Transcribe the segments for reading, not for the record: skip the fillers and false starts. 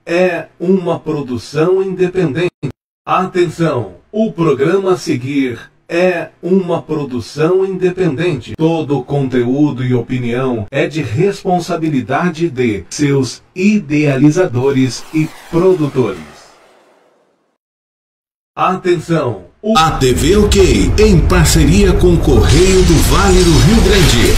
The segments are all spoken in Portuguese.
é uma produção independente. Atenção! O programa a seguir é uma produção independente. Todo conteúdo e opinião é de responsabilidade de seus idealizadores e produtores. Atenção! A TV OK, em parceria com o Correio do Vale do Rio Grande,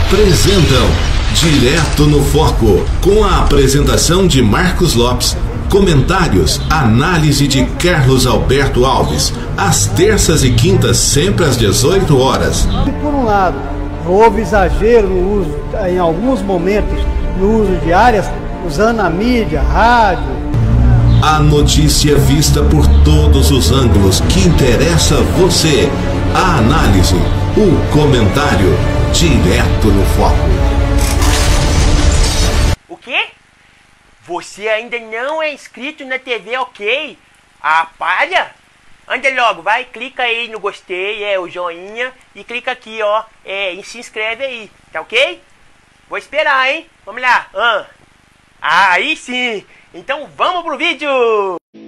apresentam Direto no Foco, com a apresentação de Marcos Lopes, comentários, análise de Carlos Alberto Alves, às terças e quintas, sempre às 18 horas. Por um lado, houve exagero no uso, em alguns momentos, no uso de áreas, usando a mídia, rádio. A notícia vista por todos os ângulos que interessa você. A análise, o comentário, direto no foco. O quê? Você ainda não é inscrito na TV OK? Ah, palha? Anda logo, vai, clica aí no gostei, o joinha, e clica aqui, ó, e se inscreve aí, tá ok? Vou esperar, hein? Vamos lá. Aí sim! Então vamos pro vídeo!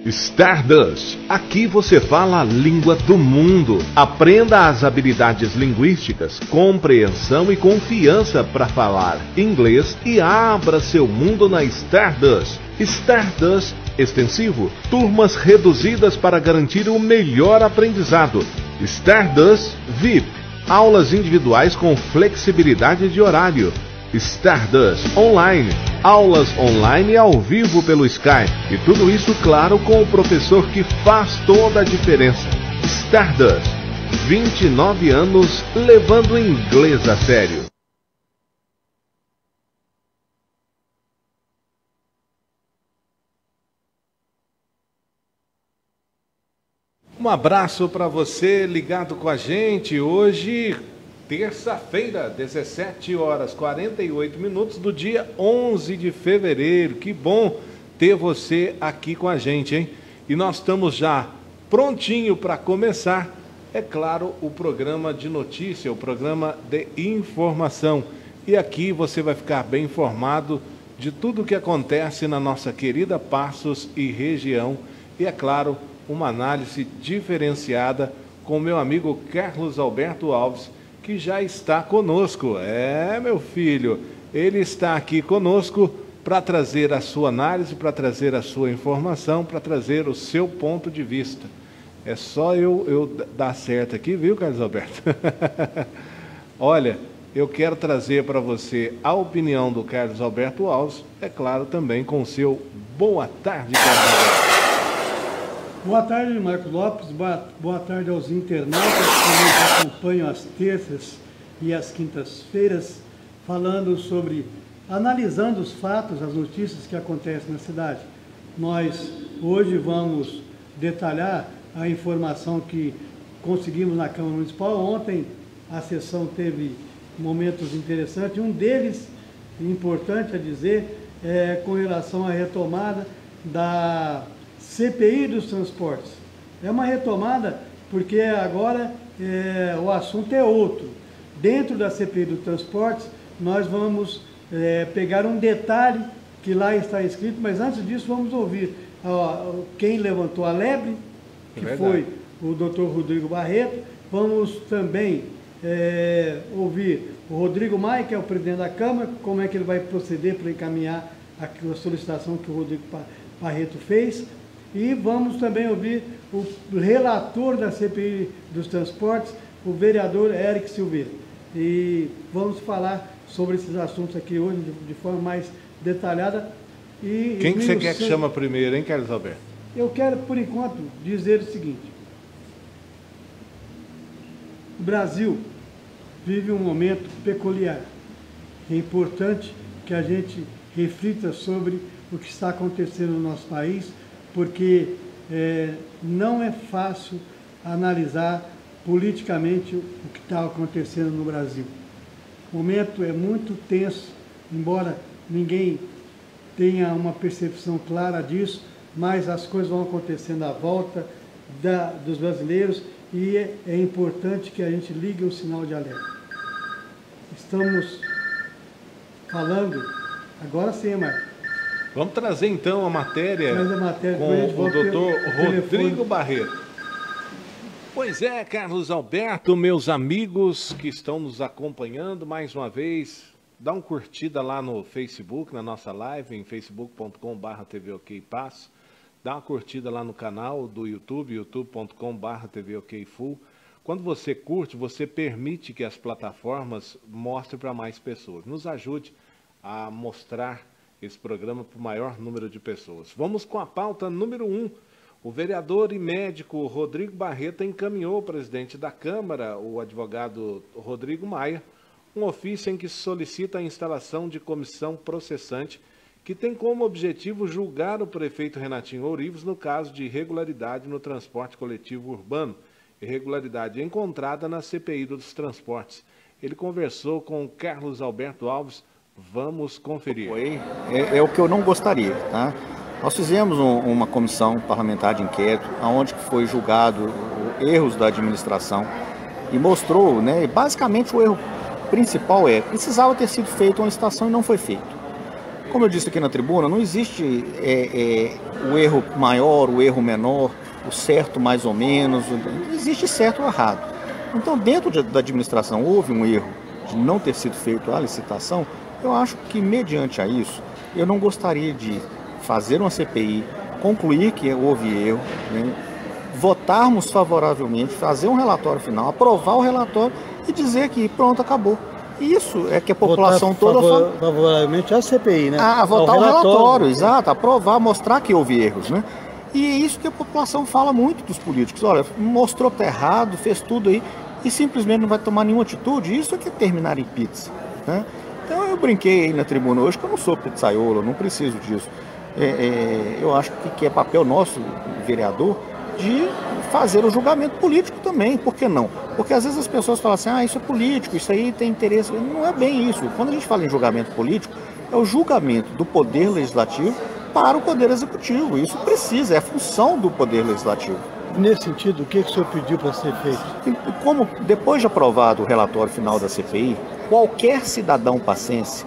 Stardust. Aqui você fala a língua do mundo. Aprenda as habilidades linguísticas, compreensão e confiança para falar inglês e abra seu mundo na Stardust. Stardust extensivo. Turmas reduzidas para garantir o melhor aprendizado. Stardust VIP. Aulas individuais com flexibilidade de horário. Stardust Online, aulas online e ao vivo pelo Skype, e tudo isso, claro, com o professor que faz toda a diferença. Stardust, 29 anos levando o inglês a sério. Um abraço para você ligado com a gente hoje. Terça-feira, 17 horas 48 minutos do dia 11 de fevereiro. Que bom ter você aqui com a gente, hein? E nós estamos já prontinho para começar, é claro, o programa de notícia, o programa de informação. E aqui você vai ficar bem informado de tudo o que acontece na nossa querida Passos e região. E, é claro, uma análise diferenciada com meu amigo Carlos Alberto Alves, que já está conosco. Meu filho, ele está aqui conosco para trazer a sua análise, para trazer a sua informação, para trazer o seu ponto de vista. É só eu dar certo aqui, viu, Carlos Alberto? Olha, eu quero trazer para você a opinião do Carlos Alberto Alves, é claro, também com o seu boa tarde, Carlos Alberto. Boa tarde, Marcos Lopes. Boa tarde aos internautas que nos acompanham às terças e às quintas-feiras, falando sobre, analisando os fatos, as notícias que acontecem na cidade. Nós hoje vamos detalhar a informação que conseguimos na Câmara Municipal. Ontem a sessão teve momentos interessantes. Um deles, importante a dizer, é com relação à retomada da CPI dos transportes. É uma retomada porque agora o assunto é outro. Dentro da CPI dos transportes, nós vamos pegar um detalhe que lá está escrito, mas antes disso vamos ouvir quem levantou a lebre, que foi o Dr. Rodrigo Barreto. Vamos também ouvir o Rodrigo Maia, que é o presidente da Câmara, como é que ele vai proceder para encaminhar a solicitação que o Rodrigo Barreto fez. E vamos também ouvir o relator da CPI dos transportes, o vereador Eric Silveira. E vamos falar sobre esses assuntos aqui hoje de forma mais detalhada. Quem que você quer que chama primeiro, hein, Carlos Alberto? Eu quero, por enquanto, dizer o seguinte. O Brasil vive um momento peculiar. É importante que a gente reflita sobre o que está acontecendo no nosso país, porque não é fácil analisar politicamente o que está acontecendo no Brasil. O momento é muito tenso, embora ninguém tenha uma percepção clara disso, mas as coisas vão acontecendo à volta dos brasileiros e é importante que a gente ligue o sinal de alerta. Estamos falando, agora sim, Marcos, Vamos trazer então a matéria, com o doutor Rodrigo Barreto. Pois é, Carlos Alberto, meus amigos que estão nos acompanhando mais uma vez, dá uma curtida lá no Facebook, na nossa live, em facebook.com/tvokpasso. Dá uma curtida lá no canal do YouTube, youtube.com/tvokfull. Quando você curte, você permite que as plataformas mostrem para mais pessoas. Nos ajude a mostrar esse programa para o maior número de pessoas. Vamos com a pauta número 1. O vereador e médico Rodrigo Barreto encaminhou ao presidente da Câmara, o advogado Rodrigo Maia, um ofício em que solicita a instalação de comissão processante que tem como objetivo julgar o prefeito Renatinho Ourives no caso de irregularidade no transporte coletivo urbano, irregularidade encontrada na CPI dos transportes. Ele conversou com Carlos Alberto Alves. Vamos conferir. É o que eu não gostaria, tá? Nós fizemos uma comissão parlamentar de inquérito, onde foi julgado erros da administração e mostrou, né, basicamente o erro principal precisava ter sido feita uma licitação e não foi feito. Como eu disse aqui na tribuna, não existe o erro maior, o erro menor, o certo mais ou menos, existe certo ou errado. Então, dentro da administração houve um erro de não ter sido feita a licitação. Eu acho que, mediante a isso, eu não gostaria de fazer uma CPI, concluir que houve erro, né, votarmos favoravelmente, fazer um relatório final, aprovar o relatório e dizer que pronto, acabou. Isso é que a população toda... Favoravelmente a CPI, né? Votar o relatório, exato, aprovar, mostrar que houve erros, né? E é isso que a população fala muito dos políticos. Olha, mostrou que está errado, fez tudo aí e simplesmente não vai tomar nenhuma atitude. Isso é que é terminar em pizza, né? Então eu brinquei aí na tribuna hoje que eu não sou pizzaiolo, eu não preciso disso. Eu acho que é papel nosso, vereador, de fazer o julgamento político também. Por que não? Porque às vezes as pessoas falam assim, isso é político, isso aí tem interesse. Não é bem isso. Quando a gente fala em julgamento político, é o julgamento do poder legislativo para o poder executivo. Isso precisa, é a função do poder legislativo. Nesse sentido, o que o senhor pediu para ser feito? Como depois de aprovado o relatório final da CPI, qualquer cidadão passense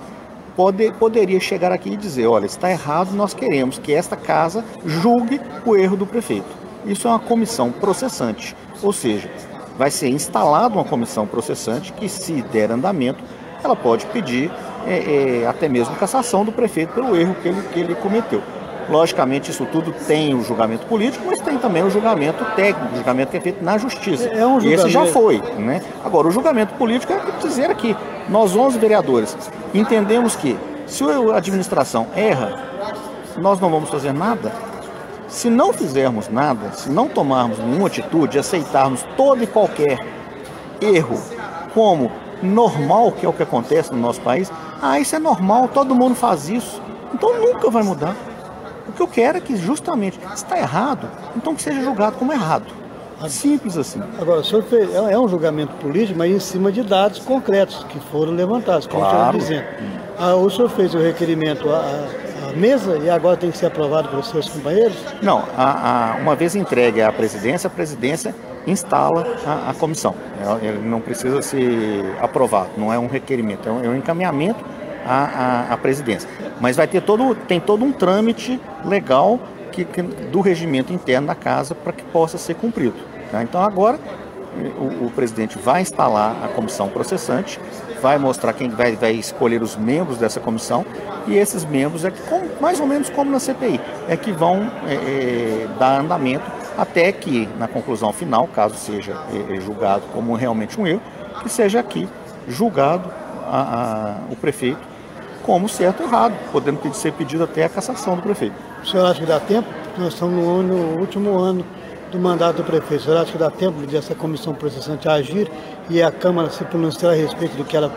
poderia chegar aqui e dizer, olha, está errado, nós queremos que esta casa julgue o erro do prefeito. Isso é uma comissão processante, ou seja, vai ser instalada uma comissão processante que, se der andamento, ela pode pedir até mesmo cassação do prefeito pelo erro que ele cometeu. Logicamente, isso tudo tem o julgamento político, mas tem também o julgamento técnico, o julgamento que é feito na justiça. E esse já foi, né? Agora, o julgamento político é dizer aqui, nós 11 vereadores entendemos que, se a administração erra, nós não vamos fazer nada. Se não fizermos nada, se não tomarmos nenhuma atitude, aceitarmos todo e qualquer erro como normal, que é o que acontece no nosso país, isso é normal, todo mundo faz isso, então nunca vai mudar. O que eu quero é que, justamente, se está errado, então que seja julgado como errado. Simples assim. Agora, o senhor fez, é um julgamento político, mas em cima de dados concretos que foram levantados, como claro. O senhor dizendo. O senhor fez o requerimento à mesa e agora tem que ser aprovado pelos seus companheiros? Não, uma vez entregue à presidência, a presidência instala a comissão. Ele não precisa ser aprovado, não é um requerimento, é um encaminhamento à presidência. Mas tem todo um trâmite legal do regimento interno da casa para que possa ser cumprido. Tá? Então agora o presidente vai instalar a comissão processante, vai mostrar quem vai escolher os membros dessa comissão, e esses membros mais ou menos como na CPI, que vão dar andamento até que, na conclusão final, caso seja julgado como realmente um erro, que seja aqui julgado o prefeito como certo ou errado, podendo ser pedido até a cassação do prefeito. O senhor acha que dá tempo? Nós estamos no último ano do mandato do prefeito. O senhor acha que dá tempo dessa comissão processante agir e a Câmara se pronunciar a respeito do que ela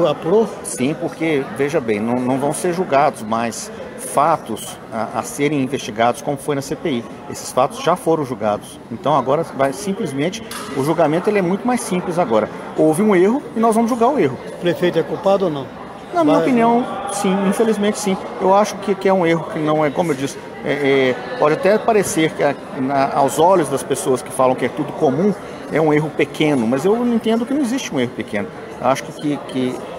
apurou? Sim, porque, veja bem, não vão ser julgados mais fatos a serem investigados como foi na CPI. Esses fatos já foram julgados. Então agora simplesmente, o julgamento ele é muito mais simples agora. Houve um erro e nós vamos julgar o erro. O prefeito é culpado ou não? Na minha opinião, sim, infelizmente sim. Eu acho que é um erro que não é, como eu disse, pode até parecer que aos olhos das pessoas que falam que é tudo comum, é um erro pequeno, mas eu entendo que não existe um erro pequeno. Acho que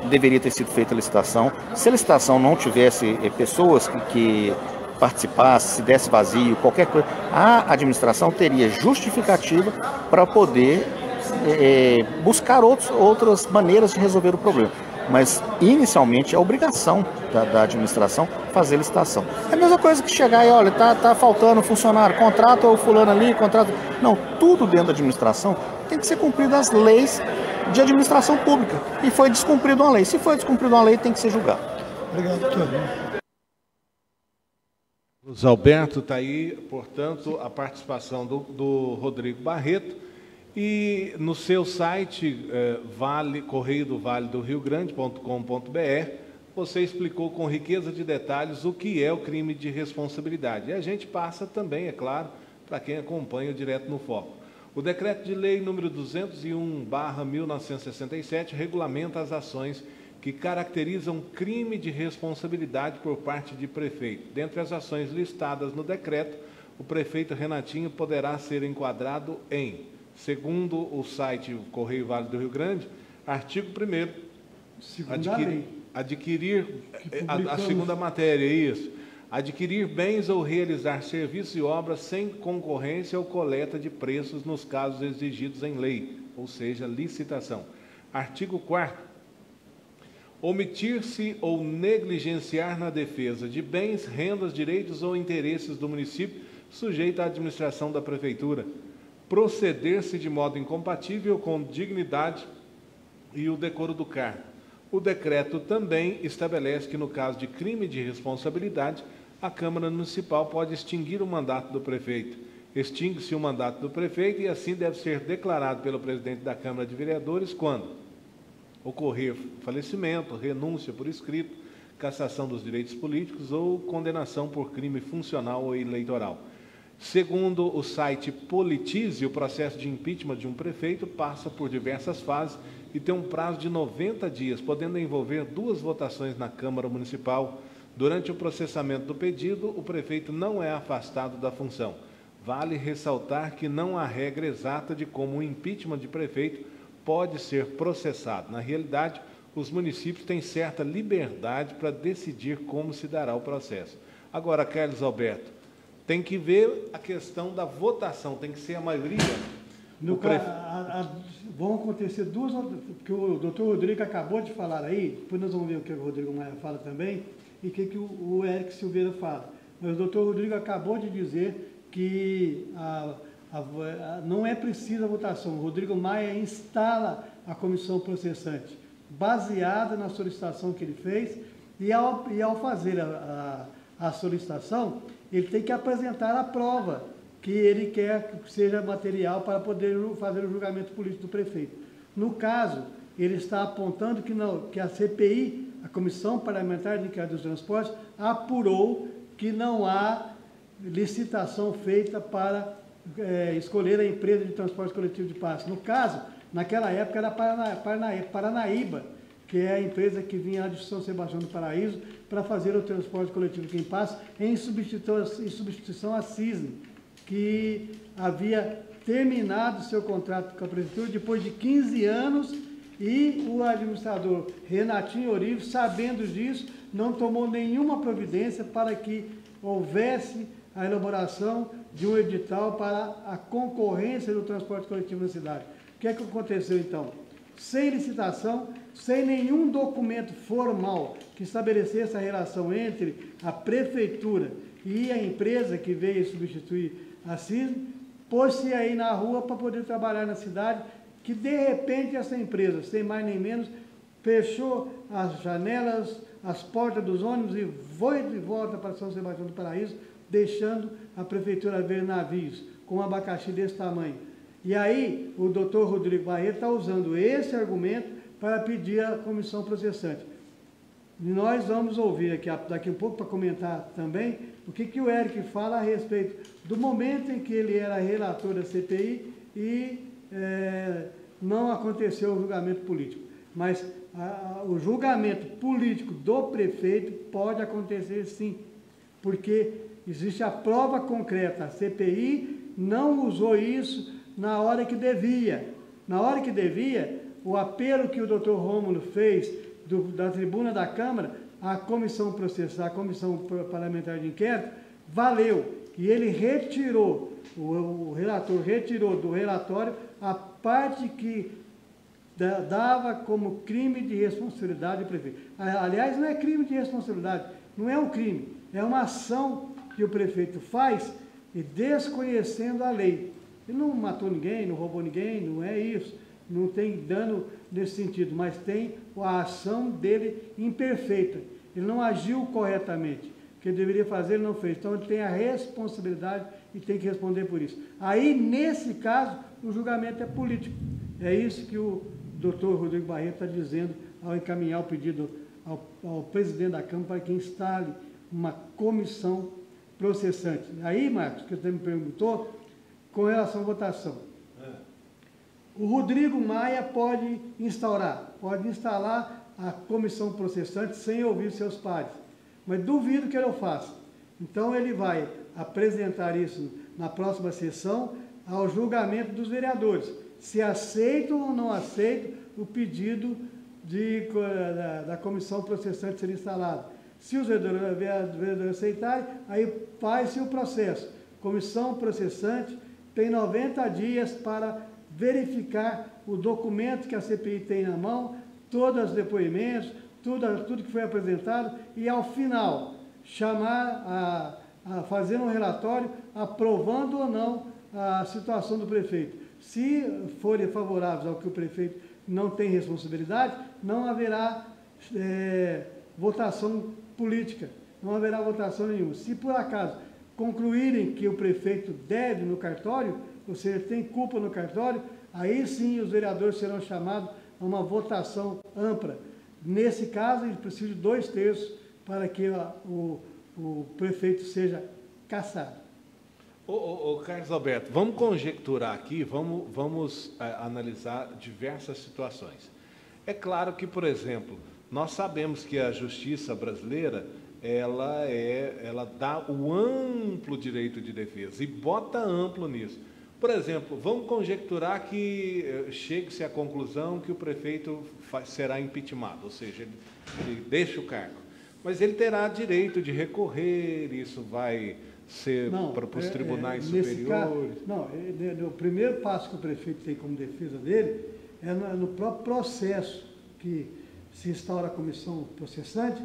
deveria ter sido feita a licitação. Se a licitação não tivesse pessoas que participassem, se desse vazio, qualquer coisa, a administração teria justificativa para poder buscar outras maneiras de resolver o problema. Mas, inicialmente, é obrigação da administração fazer licitação. É a mesma coisa que chegar e, olha, tá faltando funcionário, contrata o fulano ali, contrata... Não, tudo dentro da administração tem que ser cumprido as leis de administração pública. E foi descumprida uma lei. Se foi descumprida uma lei, tem que ser julgado. Obrigado, doutor. Carlos Alberto, está aí, portanto, a participação do Rodrigo Barreto. E no seu site, Correio do Vale do Rio Grande.com.br, você explicou com riqueza de detalhes o que é o crime de responsabilidade. E a gente passa também, é claro, para quem acompanha o Direto no Foco. O Decreto de Lei número 201/1967 regulamenta as ações que caracterizam crime de responsabilidade por parte de prefeito. Dentre as ações listadas no decreto, o prefeito Renatinho poderá ser enquadrado em... Segundo o site Correio Vale do Rio Grande, artigo 1º, adquirir a segunda matéria, isso. Adquirir bens ou realizar serviços e obras sem concorrência ou coleta de preços nos casos exigidos em lei, ou seja, licitação. Artigo 4º. Omitir-se ou negligenciar na defesa de bens, rendas, direitos ou interesses do município sujeito à administração da prefeitura. Proceder-se de modo incompatível com dignidade e o decoro do cargo. O decreto também estabelece que, no caso de crime de responsabilidade, a Câmara Municipal pode extinguir o mandato do prefeito. Extingue-se o mandato do prefeito e assim deve ser declarado pelo presidente da Câmara de Vereadores quando ocorrer falecimento, renúncia por escrito, cassação dos direitos políticos ou condenação por crime funcional ou eleitoral. Segundo o site Politize, o processo de impeachment de um prefeito passa por diversas fases e tem um prazo de 90 dias, podendo envolver 2 votações na Câmara Municipal. Durante o processamento do pedido, o prefeito não é afastado da função. Vale ressaltar que não há regra exata de como o impeachment de prefeito pode ser processado. Na realidade, os municípios têm certa liberdade para decidir como se dará o processo. Agora, Carlos Alberto, tem que ver a questão da votação, tem que ser a maioria. Vão acontecer 2, porque o doutor Rodrigo acabou de falar aí, depois nós vamos ver o que o Rodrigo Maia fala também, e o que o Eric Silveira fala. Mas o doutor Rodrigo acabou de dizer que não é precisa a votação. O Rodrigo Maia instala a comissão processante, baseada na solicitação que ele fez, e ao fazer a solicitação, ele tem que apresentar a prova que ele quer que seja material para poder fazer o julgamento político do prefeito. No caso, ele está apontando que a CPI, a Comissão Parlamentar de Inquérito dos Transportes, apurou que não há licitação feita para escolher a empresa de transporte coletivo de passe. No caso, naquela época era Paranaíba, que é a empresa que vinha de São Sebastião do Paraíso para fazer o transporte coletivo Quem Passa, em substituição à Cisne, que havia terminado seu contrato com a prefeitura depois de 15 anos e o administrador Renatinho Orive, sabendo disso, não tomou nenhuma providência para que houvesse a elaboração de um edital para a concorrência do transporte coletivo na cidade. O que é que aconteceu então? Sem licitação, sem nenhum documento formal que estabelecesse a relação entre a prefeitura e a empresa que veio substituir a CISM, pôs-se aí na rua para poder trabalhar na cidade, que de repente essa empresa, sem mais nem menos, fechou as janelas, as portas dos ônibus e foi de volta para São Sebastião do Paraíso, deixando a prefeitura ver navios com um abacaxi desse tamanho. E aí o doutor Rodrigo Barreto está usando esse argumento para pedir a comissão processante. E nós vamos ouvir daqui um pouco para comentar também o que o Eric fala a respeito do momento em que ele era relator da CPI e não aconteceu o julgamento político. Mas o julgamento político do prefeito pode acontecer sim, porque existe a prova concreta. A CPI não usou isso na hora que devia. Na hora que devia, o apelo que o doutor Rômulo fez da tribuna da Câmara, a comissão parlamentar de inquérito, valeu. E ele retirou, o relator retirou do relatório a parte que dava como crime de responsabilidade do prefeito. Aliás, não é crime de responsabilidade, não é um crime, é uma ação que o prefeito faz e desconhecendo a lei. Ele não matou ninguém, não roubou ninguém, não é isso, não tem dano nesse sentido, mas tem a ação dele imperfeita. Ele não agiu corretamente, o que ele deveria fazer ele não fez, então ele tem a responsabilidade e tem que responder por isso. Aí, nesse caso, o julgamento é político. É isso que o doutor Rodrigo Barreto está dizendo ao encaminhar o pedido ao presidente da Câmara para que instale uma comissão processante. Aí, Marcos, que você me perguntou, com relação à votação. O Rodrigo Maia pode instalar a comissão processante sem ouvir seus pares, mas duvido que ele o faça. Então ele vai apresentar isso na próxima sessão ao julgamento dos vereadores, se aceitam ou não aceitam o pedido da comissão processante ser instalada. Se os vereadores aceitarem, aí faz-se o processo. Comissão processante tem 90 dias para verificar o documento que a CPI tem na mão, todos os depoimentos, tudo que foi apresentado, e ao final chamar a fazer um relatório aprovando ou não a situação do prefeito. Se forem favoráveis ao que o prefeito não tem responsabilidade, não haverá votação política, não haverá votação nenhuma. Se por acaso concluírem que o prefeito deve no cartório, ou seja, tem culpa no cartório, aí sim os vereadores serão chamados a uma votação ampla. Nesse caso, eles precisam de 2/3 para que o prefeito seja cassado. Carlos Alberto, vamos conjecturar aqui, vamos analisar diversas situações. É claro que, por exemplo, nós sabemos que a justiça brasileira, ela dá o amplo direito de defesa e bota amplo nisso. Por exemplo, vamos conjecturar que chegue-se à conclusão que o prefeito será impeachmentado, ou seja, ele deixa o cargo. Mas ele terá direito de recorrer, isso vai ser para os tribunais superiores? Caso, o primeiro passo que o prefeito tem como defesa dele é no próprio processo que se instaura a comissão processante,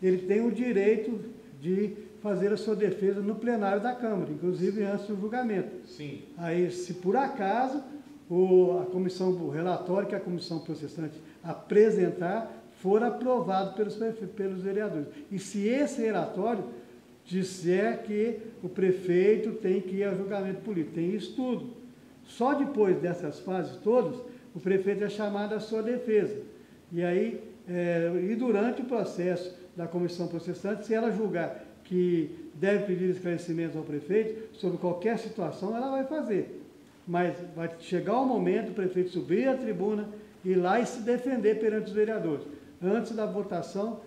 ele tem o direito de fazer a sua defesa no plenário da Câmara, inclusive antes do julgamento. Sim. Aí, se por acaso o relatório que a comissão processante apresentar for aprovado pelos vereadores. E se esse relatório disser que o prefeito tem que ir a julgamento político, tem isso tudo. Só depois dessas fases todas, o prefeito é chamado à sua defesa. E aí, e durante o processo da comissão processante, se ela julgar que deve pedir esclarecimentos ao prefeito sobre qualquer situação, ela vai fazer. Mas vai chegar o momento do prefeito subir à tribuna, ir lá e se defender perante os vereadores, antes da votação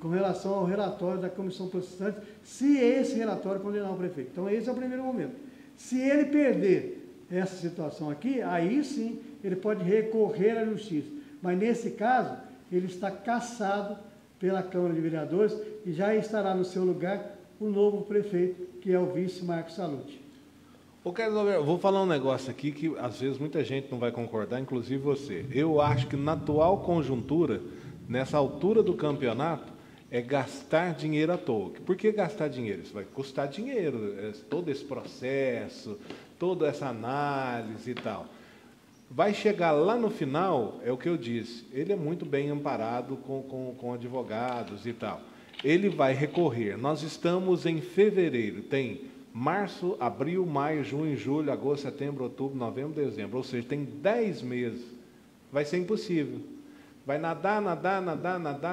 com relação ao relatório da comissão processante, se esse relatório condenar o prefeito. Então esse é o primeiro momento. Se ele perder essa situação aqui, aí sim ele pode recorrer à justiça. Mas nesse caso, ele está cassado pela Câmara de Vereadores e já estará no seu lugar o novo prefeito, que é o vice Marcos Salute. Carlos Alberto, vou falar um negócio aqui que às vezes muita gente não vai concordar, inclusive você. Eu acho que na atual conjuntura, nessa altura do campeonato, é gastar dinheiro à toa. Por que gastar dinheiro? Isso vai custar dinheiro, todo esse processo, toda essa análise e tal. Vai chegar lá no final, é o que eu disse, ele é muito bem amparado com advogados e tal. Ele vai recorrer. Nós estamos em fevereiro, tem março, abril, maio, junho, julho, agosto, setembro, outubro, novembro, dezembro. Ou seja, tem 10 meses. Vai ser impossível. Vai nadar,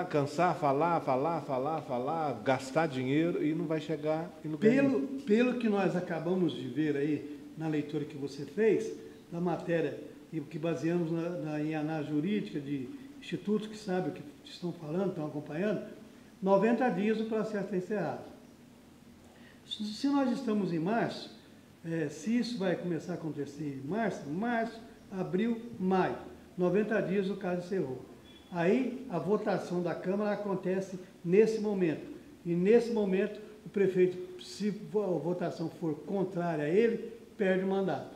cansar, falar, gastar dinheiro e não vai chegar em lugar nenhum. Pelo que nós acabamos de ver aí na leitura que você fez, da matéria e que baseamos em análise jurídica de institutos que sabem o que estão falando, estão acompanhando, 90 dias o processo está encerrado. Se nós estamos em março, se isso vai começar a acontecer em março, abril, maio. 90 dias o caso encerrou. Aí a votação da Câmara acontece nesse momento. E nesse momento o prefeito, se a votação for contrária a ele, perde o mandato.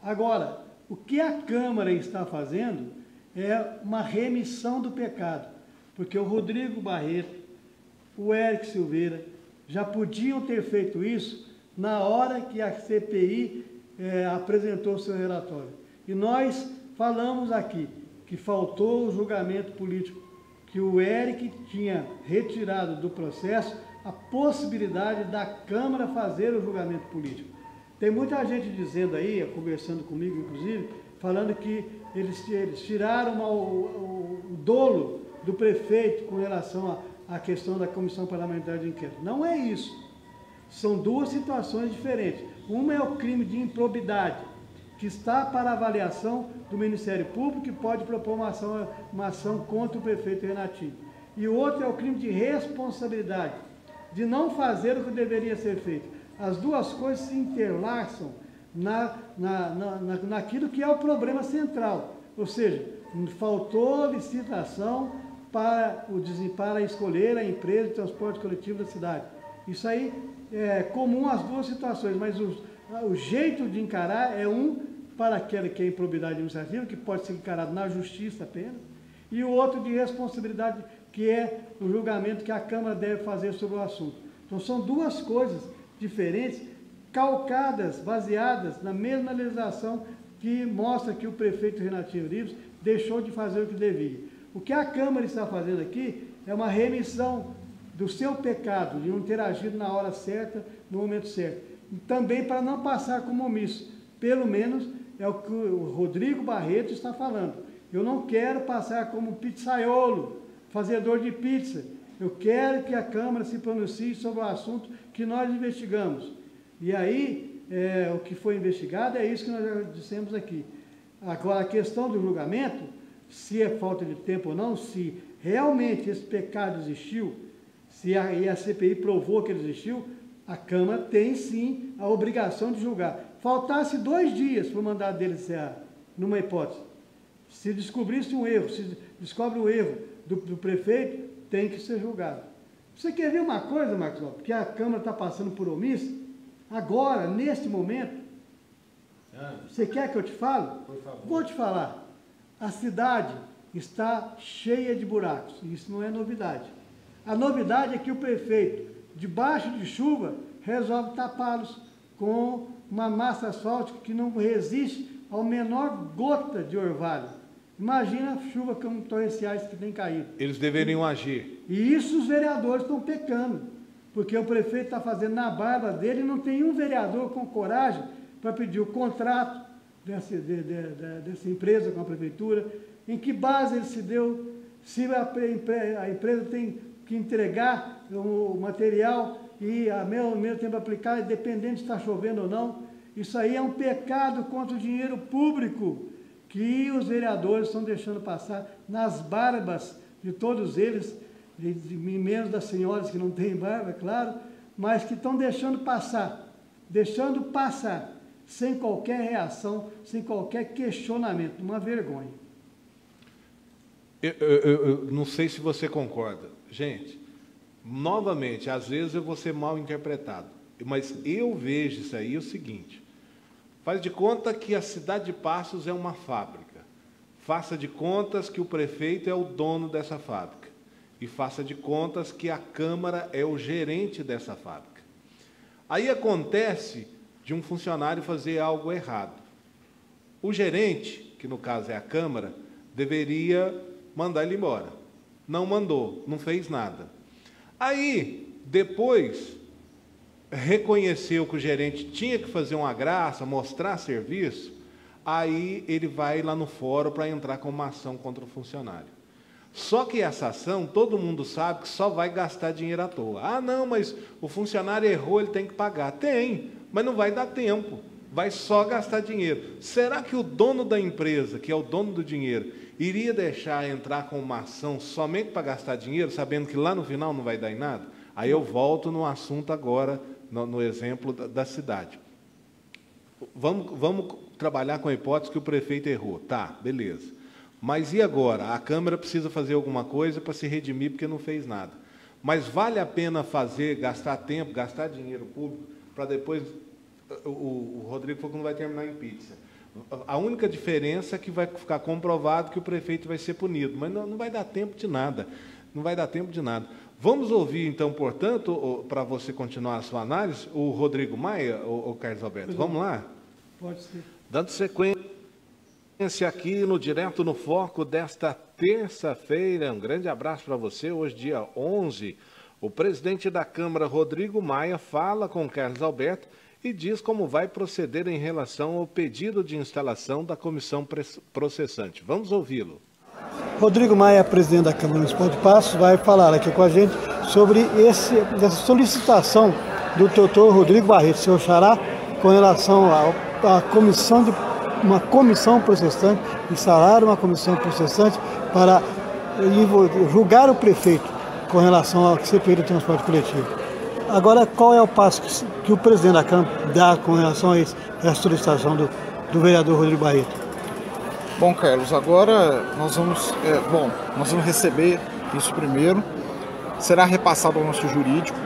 Agora, o que a Câmara está fazendo é uma remissão do pecado. Porque o Rodrigo Barreto, o Eric Silveira, já podiam ter feito isso na hora que a CPI apresentou seu relatório. E nós falamos aqui que faltou o julgamento político, que o Eric tinha retirado do processo a possibilidade da Câmara fazer o julgamento político. Tem muita gente dizendo aí, conversando comigo inclusive, falando que eles tiraram o dolo do prefeito com relação à questão da Comissão Parlamentar de Inquérito. Não é isso. São duas situações diferentes. Uma é o crime de improbidade, que está para avaliação do Ministério Público e pode propor uma ação contra o prefeito Renatinho. E o outro é o crime de responsabilidade, de não fazer o que deveria ser feito. As duas coisas se interlaçam naquilo que é o problema central. Ou seja, faltou licitação para escolher a empresa de transporte coletivo da cidade. Isso aí é comum às duas situações, mas o jeito de encarar é para aquela que é improbidade administrativa, que pode ser encarado na justiça apenas, e o outro de responsabilidade, que é o julgamento que a Câmara deve fazer sobre o assunto. Então são duas coisas diferentes, calcadas, baseadas na mesma legislação que mostra que o prefeito Renatinho Urives deixou de fazer o que devia. O que a Câmara está fazendo aqui é uma remissão do seu pecado, de não ter agido na hora certa, no momento certo. E também para não passar como omisso. Pelo menos é o que o Rodrigo Barreto está falando. Eu não quero passar como pizzaiolo, fazedor de pizza. Eu quero que a Câmara se pronuncie sobre o assunto que nós investigamos. E aí, o que foi investigado é isso que nós já dissemos aqui. Agora, a questão do julgamento, se é falta de tempo ou não, se realmente esse pecado existiu, se a CPI provou que ele existiu, a Câmara tem sim a obrigação de julgar. Faltasse 2 dias para o mandato dele encerrar, numa hipótese. Se descobrisse um erro, se descobre um erro do prefeito, tem que ser julgado. Você quer ver uma coisa, Marcos Lopes, que a Câmara está passando por omissa? Agora, neste momento, você quer que eu te fale? Por favor. Vou te falar. A cidade está cheia de buracos, e isso não é novidade. A novidade é que o prefeito, debaixo de chuva, resolve tapá-los com uma massa asfáltica que não resiste ao menor gota de orvalho. Imagina a chuva como torrenciais que tem caído. Eles deveriam agir. E isso os vereadores estão pecando, porque o prefeito está fazendo na barba dele e não tem um vereador com coragem para pedir o contrato dessa empresa com a prefeitura, em que base ele se deu, se a empresa tem que entregar o material e ao mesmo tempo aplicar, independente se está chovendo ou não. Isso aí é um pecado contra o dinheiro público que os vereadores estão deixando passar nas barbas de todos eles, menos das senhoras que não têm barba, é claro, mas que estão deixando passar, sem qualquer reação, sem qualquer questionamento, uma vergonha. Eu não sei se você concorda. Gente, novamente, às vezes eu vou ser mal interpretado, mas eu vejo isso aí o seguinte: faz de conta que a cidade de Passos é uma fábrica, faça de contas que o prefeito é o dono dessa fábrica, e faça de contas que a Câmara é o gerente dessa fábrica. Aí acontece de um funcionário fazer algo errado. O gerente, que no caso é a Câmara, deveria mandar ele embora. Não mandou, não fez nada. Aí, depois, reconheceu que o gerente tinha que fazer uma graça, mostrar serviço, aí ele vai lá no fórum para entrar com uma ação contra o funcionário. Só que essa ação, todo mundo sabe que só vai gastar dinheiro à toa. Ah, não, mas o funcionário errou, ele tem que pagar. Tem, mas não vai dar tempo. Vai só gastar dinheiro. Será que o dono da empresa, que é o dono do dinheiro, iria deixar entrar com uma ação somente para gastar dinheiro, sabendo que lá no final não vai dar em nada? Aí eu volto no assunto agora, no exemplo da cidade. vamos trabalhar com a hipótese que o prefeito errou. Tá, beleza. Mas e agora? A Câmara precisa fazer alguma coisa para se redimir porque não fez nada. Mas vale a pena gastar tempo, gastar dinheiro público, para depois... O Rodrigo falou que não vai terminar em pizza. A única diferença é que vai ficar comprovado que o prefeito vai ser punido, mas não vai dar tempo de nada. Não vai dar tempo de nada. Vamos ouvir, então, portanto, para você continuar a sua análise, o Rodrigo Maia, o Carlos Alberto. Vamos lá? Pode ser. Dando sequência aqui no Direto no Foco desta terça-feira. Um grande abraço para você. Hoje, dia 11, o presidente da Câmara, Rodrigo Maia, fala com Carlos Alberto e diz como vai proceder em relação ao pedido de instalação da comissão processante. Vamos ouvi-lo. Rodrigo Maia, presidente da Câmara Municipal de Passos, vai falar aqui com a gente sobre essa solicitação do doutor Rodrigo Barreto, seu xará, com relação à comissão uma comissão processante, instalar uma comissão processante para julgar o prefeito com relação ao CPI do transporte coletivo. Agora, qual é o passo que o presidente da Câmara dá com relação a essa solicitação do vereador Rodrigo Barreto? Bom, Carlos, agora nós vamos receber isso primeiro. Será repassado ao nosso jurídico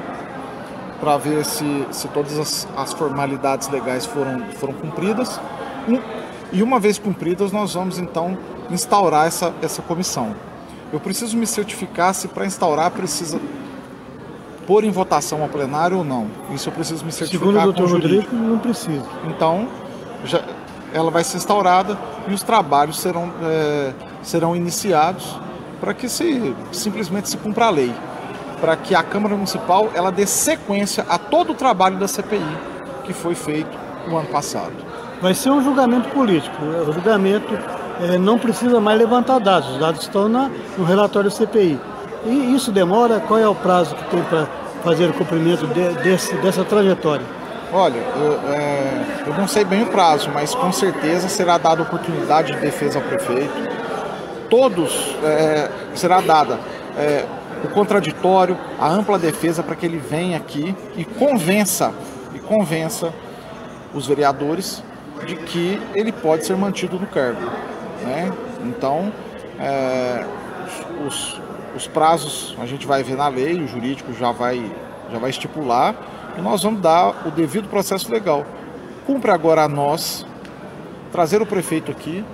para ver se todas as formalidades legais foram cumpridas. E uma vez cumpridas, nós vamos então instaurar essa comissão. Eu preciso me certificar se para instaurar precisa pôr em votação ao plenário ou não. Isso eu preciso me certificar. Segundo o doutor Rodrigo, não precisa. Então, ela vai ser instaurada e os trabalhos serão iniciados para que simplesmente se cumpra a lei, para que a Câmara Municipal ela dê sequência a todo o trabalho da CPI que foi feito no ano passado. Vai ser um julgamento político. O julgamento não precisa mais levantar dados. Os dados estão no relatório da CPI. E isso demora? Qual é o prazo que tem para fazer o cumprimento dessa trajetória? Olha, eu não sei bem o prazo, mas com certeza será dada oportunidade de defesa ao prefeito. Será dada o contraditório, a ampla defesa para que ele venha aqui e convença os vereadores de que ele pode ser mantido no cargo, né? Então, os prazos a gente vai ver na lei, o jurídico já vai estipular e nós vamos dar o devido processo legal. Cumpre agora a nós trazer o prefeito aqui,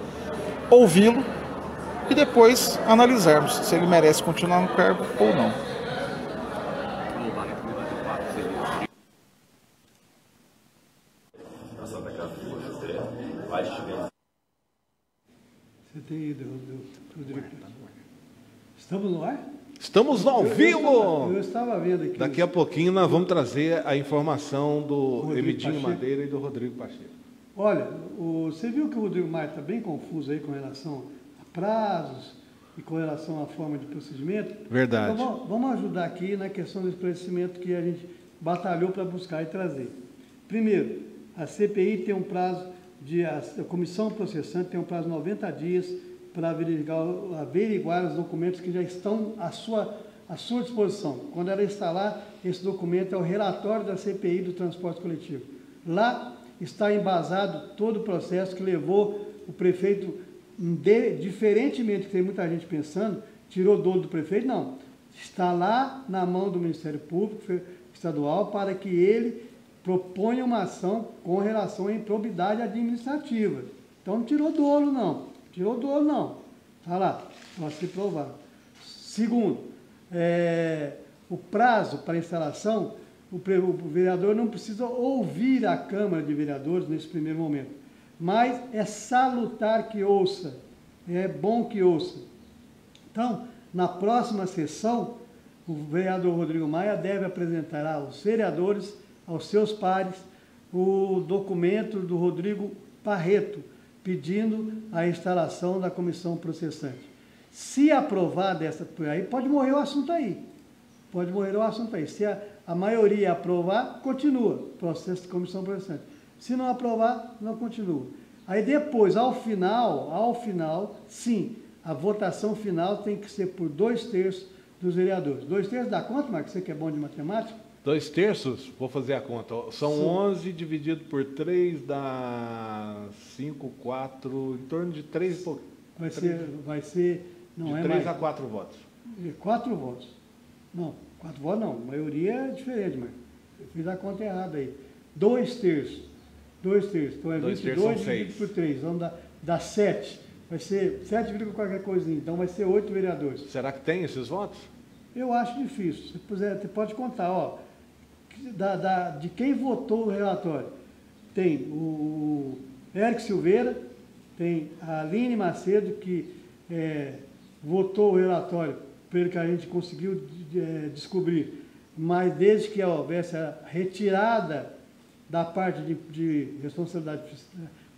ouvi-lo e depois analisarmos se ele merece continuar no cargo ou não. Você tem ido, Rodrigo? Estamos no ar? Estamos ao vivo! Eu estava vendo aqui. Daqui a pouquinho nós vamos trazer a informação do Emidinho Pacheco. Madeira e do Rodrigo Pacheco. Olha, você viu que o Rodrigo Maia está bem confuso aí com relação a prazos e com relação à forma de procedimento? Verdade. Então, vamos ajudar aqui na questão do esclarecimento que a gente batalhou para buscar e trazer. Primeiro, a CPI tem um prazo a comissão processante tem um prazo de 90 dias para averiguar os documentos que já estão à sua disposição. Quando ela instalar, esse documento é o relatório da CPI do transporte coletivo. Lá está embasado todo o processo que levou o prefeito, diferentemente do que tem muita gente pensando, tirou dor do prefeito, não. Está lá na mão do Ministério Público Estadual para que ele proponha uma ação com relação à improbidade administrativa. Então não tirou dolo, não. Tirou dolo, não. Está lá, pode ser provado. Segundo, o prazo para instalação, o vereador não precisa ouvir a Câmara de Vereadores nesse primeiro momento, mas é salutar que ouça, é bom que ouça. Então, na próxima sessão, o vereador Rodrigo Maia deve apresentar aos vereadores, aos seus pares, o documento do Rodrigo Barreto, pedindo a instalação da comissão processante. Se aprovar aí pode morrer o assunto aí. Pode morrer o assunto aí. Se a maioria aprovar, continua o processo de comissão processante. Se não aprovar, não continua. Aí depois, ao final, sim, a votação final tem que ser por 2/3 dos vereadores. 2/3 dá conta, Marcos? Você que é bom de matemática? 2/3, vou fazer a conta. São 11 dividido por 3 dá 5, 4, em torno de 3 e pouco. Vai ser, não de é 3 mais. a 4 votos. 4 votos. Não, 4 votos não. A maioria é diferente, mas eu fiz a conta errada aí. 2/3. 2/3. Então é 22 dividido por 3. Vamos dar 7. Vai ser 7, qualquer coisinha. Então vai ser 8 vereadores. Será que tem esses votos? Eu acho difícil. Se puser, você pode contar, ó. De quem votou o relatório. Tem o Eric Silveira, tem a Aline Macedo, que votou o relatório, pelo que a gente conseguiu descobrir, mas desde que houvesse a retirada da parte de responsabilidade,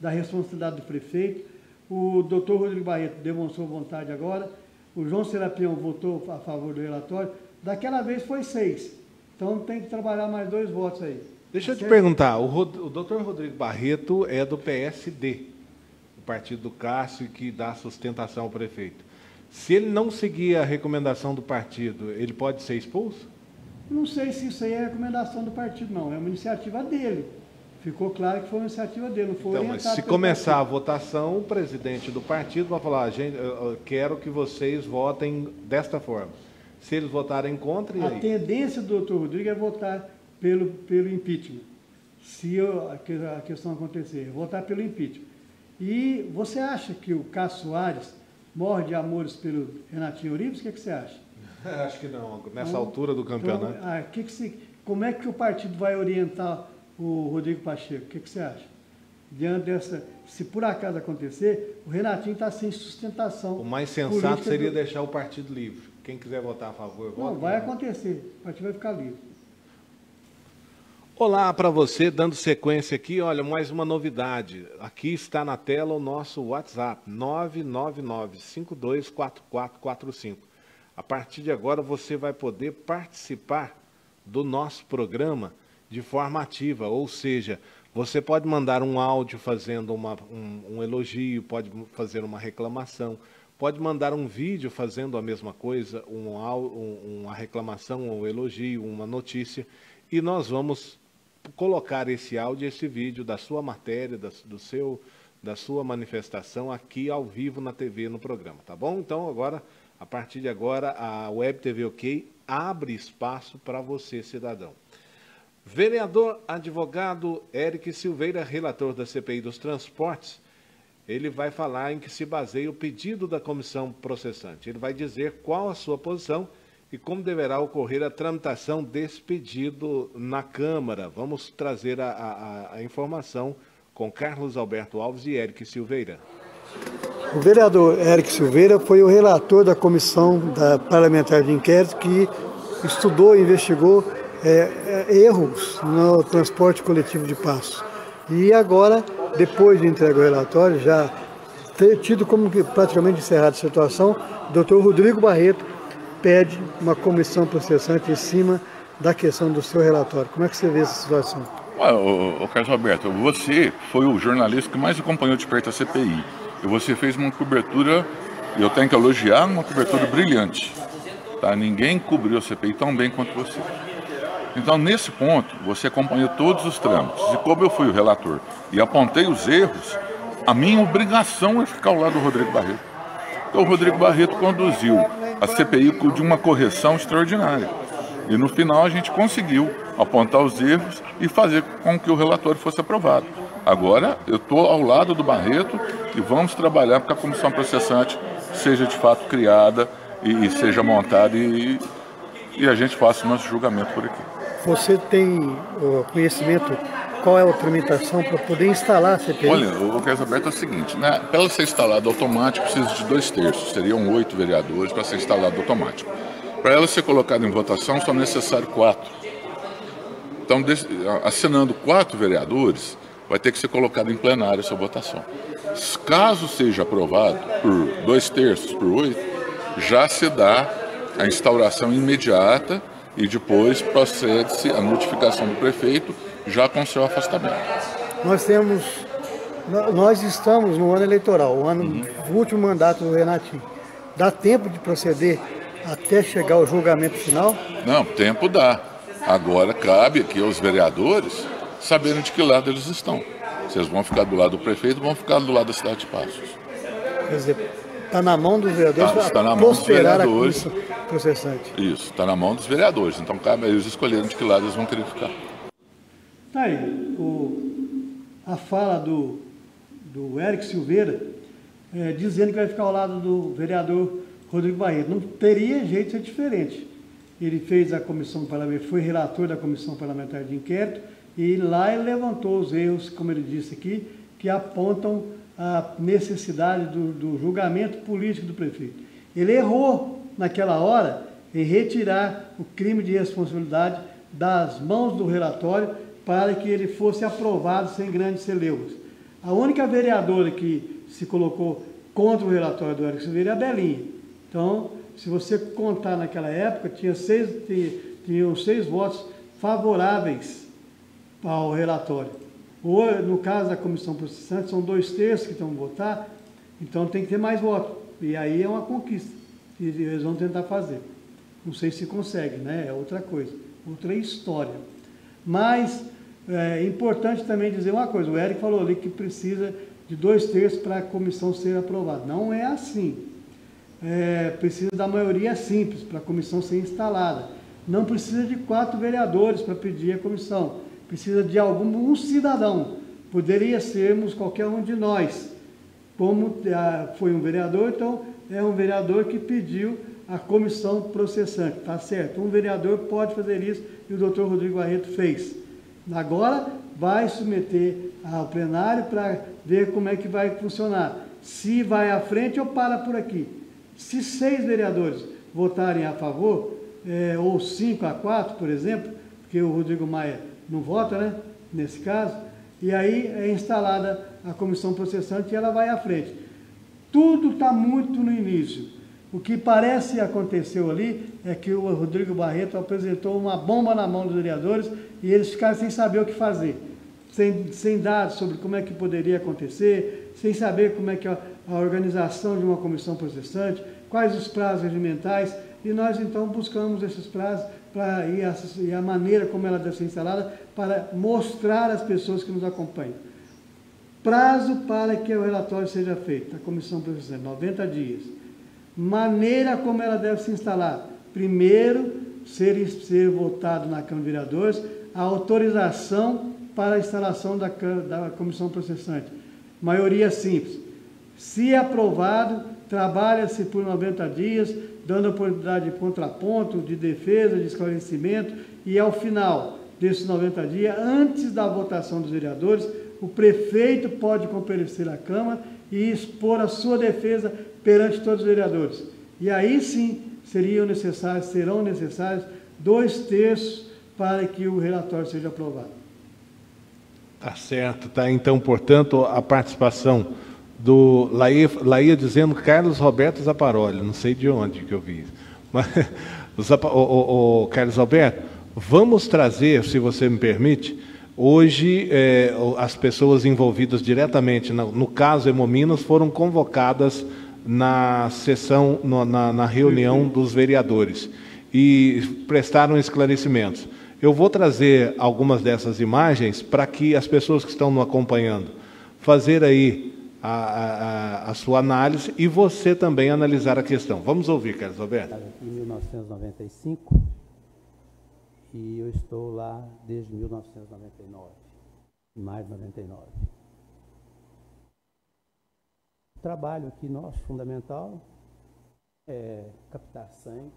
da responsabilidade do prefeito, o doutor Rodrigo Barreto demonstrou vontade agora, o João Serapião votou a favor do relatório, daquela vez foi 6. Então tem que trabalhar mais 2 votos aí. Deixa eu te perguntar, o doutor Rodrigo Barreto é do PSD, o partido do Cássio, que dá sustentação ao prefeito. Se ele não seguir a recomendação do partido, ele pode ser expulso? Não sei se isso aí é recomendação do partido, não. É uma iniciativa dele. Ficou claro que foi uma iniciativa dele, não foi então, mas se começar a votação, o presidente do partido vai falar, gente, eu quero que vocês votem desta forma. Se eles votarem contra, e aí? A tendência do doutor Rodrigo é votar pelo impeachment. Se a questão acontecer, votar pelo impeachment. E você acha que o Cássio Soares morre de amores pelo Renatinho Urives? O que você acha? Acho que não, nessa altura do campeonato. Então, como é que o partido vai orientar o Rodrigo Pacheco? O que você acha? Diante dessa, se por acaso acontecer, o Renatinho está sem sustentação. O mais sensato seria deixar o partido livre. Quem quiser votar a favor, vota. Não, vai acontecer. O partido vai ficar livre. Olá para você, dando sequência aqui, olha, mais uma novidade. Aqui está na tela o nosso WhatsApp, 999-524445. A partir de agora você vai poder participar do nosso programa de forma ativa, ou seja, você pode mandar um áudio fazendo um elogio, pode fazer uma reclamação, pode mandar um vídeo fazendo a mesma coisa, uma reclamação, um elogio, uma notícia, e nós vamos colocar esse áudio, esse vídeo da sua matéria, da sua manifestação aqui ao vivo na TV, no programa, tá bom? Então agora, a partir de agora, a Web TV OK abre espaço para você, cidadão. Vereador advogado Eric Silveira, relator da CPI dos Transportes, ele vai falar em que se baseia o pedido da comissão processante. Ele vai dizer qual a sua posição e como deverá ocorrer a tramitação desse pedido na Câmara. Vamos trazer a informação com Carlos Alberto Alves e Eric Silveira. O vereador Eric Silveira foi o relator da comissão parlamentar de inquérito que estudou e investigou erros no transporte coletivo de Passos. E agora, depois de entregar o relatório, já ter tido como que praticamente encerrada a situação, o doutor Rodrigo Barreto pede uma comissão processante em cima da questão do seu relatório. Como é que você vê essa situação? Carlos Alberto, você foi o jornalista que mais acompanhou de perto a CPI. E você fez uma cobertura, eu tenho que elogiar, uma cobertura brilhante. Tá? Ninguém cobriu a CPI tão bem quanto você. Então, nesse ponto, você acompanhou todos os trâmites. E como eu fui o relator e apontei os erros, a minha obrigação é ficar ao lado do Rodrigo Barreto. Então, o Rodrigo Barreto conduziu a CPI de uma correção extraordinária. E no final a gente conseguiu apontar os erros e fazer com que o relatório fosse aprovado. Agora, eu estou ao lado do Barreto e vamos trabalhar para que a comissão processante seja de fato criada e seja montada e a gente faça o nosso julgamento por aqui. Você tem conhecimento qual é a tramitação para poder instalar a CPI? Olha, o Carlos Alberto é o seguinte, né? Para ela ser instalada automático precisa de 2/3, seriam 8 vereadores para ser instalado automático. Para ela ser colocada em votação são necessários 4. Então, assinando 4 vereadores, vai ter que ser colocado em plenário essa votação. Caso seja aprovado por 2/3, por 8, já se dá a instauração imediata e depois procede-se a notificação do prefeito já com seu afastamento. Nós estamos no ano eleitoral, o último mandato do Renatinho. Dá tempo de proceder até chegar ao julgamento final? Não, tempo dá. Agora cabe aqui aos vereadores saberem de que lado eles estão. Se eles vão ficar do lado do prefeito, vão ficar do lado da cidade de Passos. Quer dizer, está na mão dos vereadores para prosperar a comissão processante. Isso, está na mão dos vereadores. Então cabe a eles escolherem de que lado eles vão querer ficar. Tá aí, a fala do Eric Silveira, dizendo que vai ficar ao lado do vereador Rodrigo Barreto. Não teria jeito de ser diferente. Ele fez a comissão parlamentar, foi relator da comissão parlamentar de inquérito, e lá ele levantou os erros, como ele disse aqui, que apontam a necessidade do julgamento político do prefeito. Ele errou naquela hora em retirar o crime de responsabilidade das mãos do relatório para que ele fosse aprovado sem grandes celeuras. A única vereadora que se colocou contra o relatório do Eric Silveira é a Belinha. Então, se você contar naquela época, tinham 6 votos favoráveis ao relatório. Ou, no caso da comissão processante, são 2/3 que estão votar, então tem que ter mais votos. E aí é uma conquista que eles vão tentar fazer. Não sei se consegue, né? É outra coisa, outra história. Mas é importante também dizer uma coisa, o Eric falou ali que precisa de 2/3 para a comissão ser aprovada. Não é assim. Precisa da maioria simples para a comissão ser instalada. Não precisa de 4 vereadores para pedir a comissão. Precisa de um cidadão. Poderia sermos qualquer um de nós. Como foi um vereador, então é um vereador que pediu a comissão processante. Tá certo, um vereador pode fazer isso e o doutor Rodrigo Barreto fez. Agora vai submeter ao plenário para ver como é que vai funcionar. Se vai à frente ou para por aqui. Se 6 vereadores votarem a favor, ou 5-4, por exemplo, porque o Rodrigo Maia não vota, né, nesse caso, e aí é instalada a comissão processante e ela vai à frente. Tudo está muito no início. O que parece aconteceu ali é que o Rodrigo Barreto apresentou uma bomba na mão dos vereadores e eles ficaram sem saber o que fazer, sem dados sobre como é que poderia acontecer, sem saber como é que a organização de uma comissão processante, quais os prazos regimentais, e nós então buscamos esses prazos e a maneira como ela deve ser instalada para mostrar às pessoas que nos acompanham. Prazo para que o relatório seja feito, a comissão processante, 90 dias. Maneira como ela deve se instalar. Primeiro, ser votado na Câmara de Vereadores a autorização para a instalação da comissão processante. Maioria simples. Se aprovado, trabalha-se por 90 dias, dando oportunidade de contraponto, de defesa, de esclarecimento, e ao final desses 90 dias, antes da votação dos vereadores, o prefeito pode comparecer à Câmara e expor a sua defesa perante todos os vereadores. E aí sim serão necessários 2/3 para que o relatório seja aprovado. Tá certo, tá. Então, portanto, a participação do Laía dizendo Carlos Roberto Zaparoli, não sei de onde que eu vi isso. Mas, o Carlos Alberto, vamos trazer, se você me permite, hoje as pessoas envolvidas diretamente, no caso Hemominas, foram convocadas na sessão, na reunião dos vereadores e prestaram esclarecimentos. Eu vou trazer algumas dessas imagens para que as pessoas que estão nos acompanhando fazer aí a sua análise e você também analisar a questão. Vamos ouvir, Carlos Alberto. Em 1995 e eu estou lá desde 1999, em maio de 99. O trabalho aqui nosso, fundamental, é captar sangue,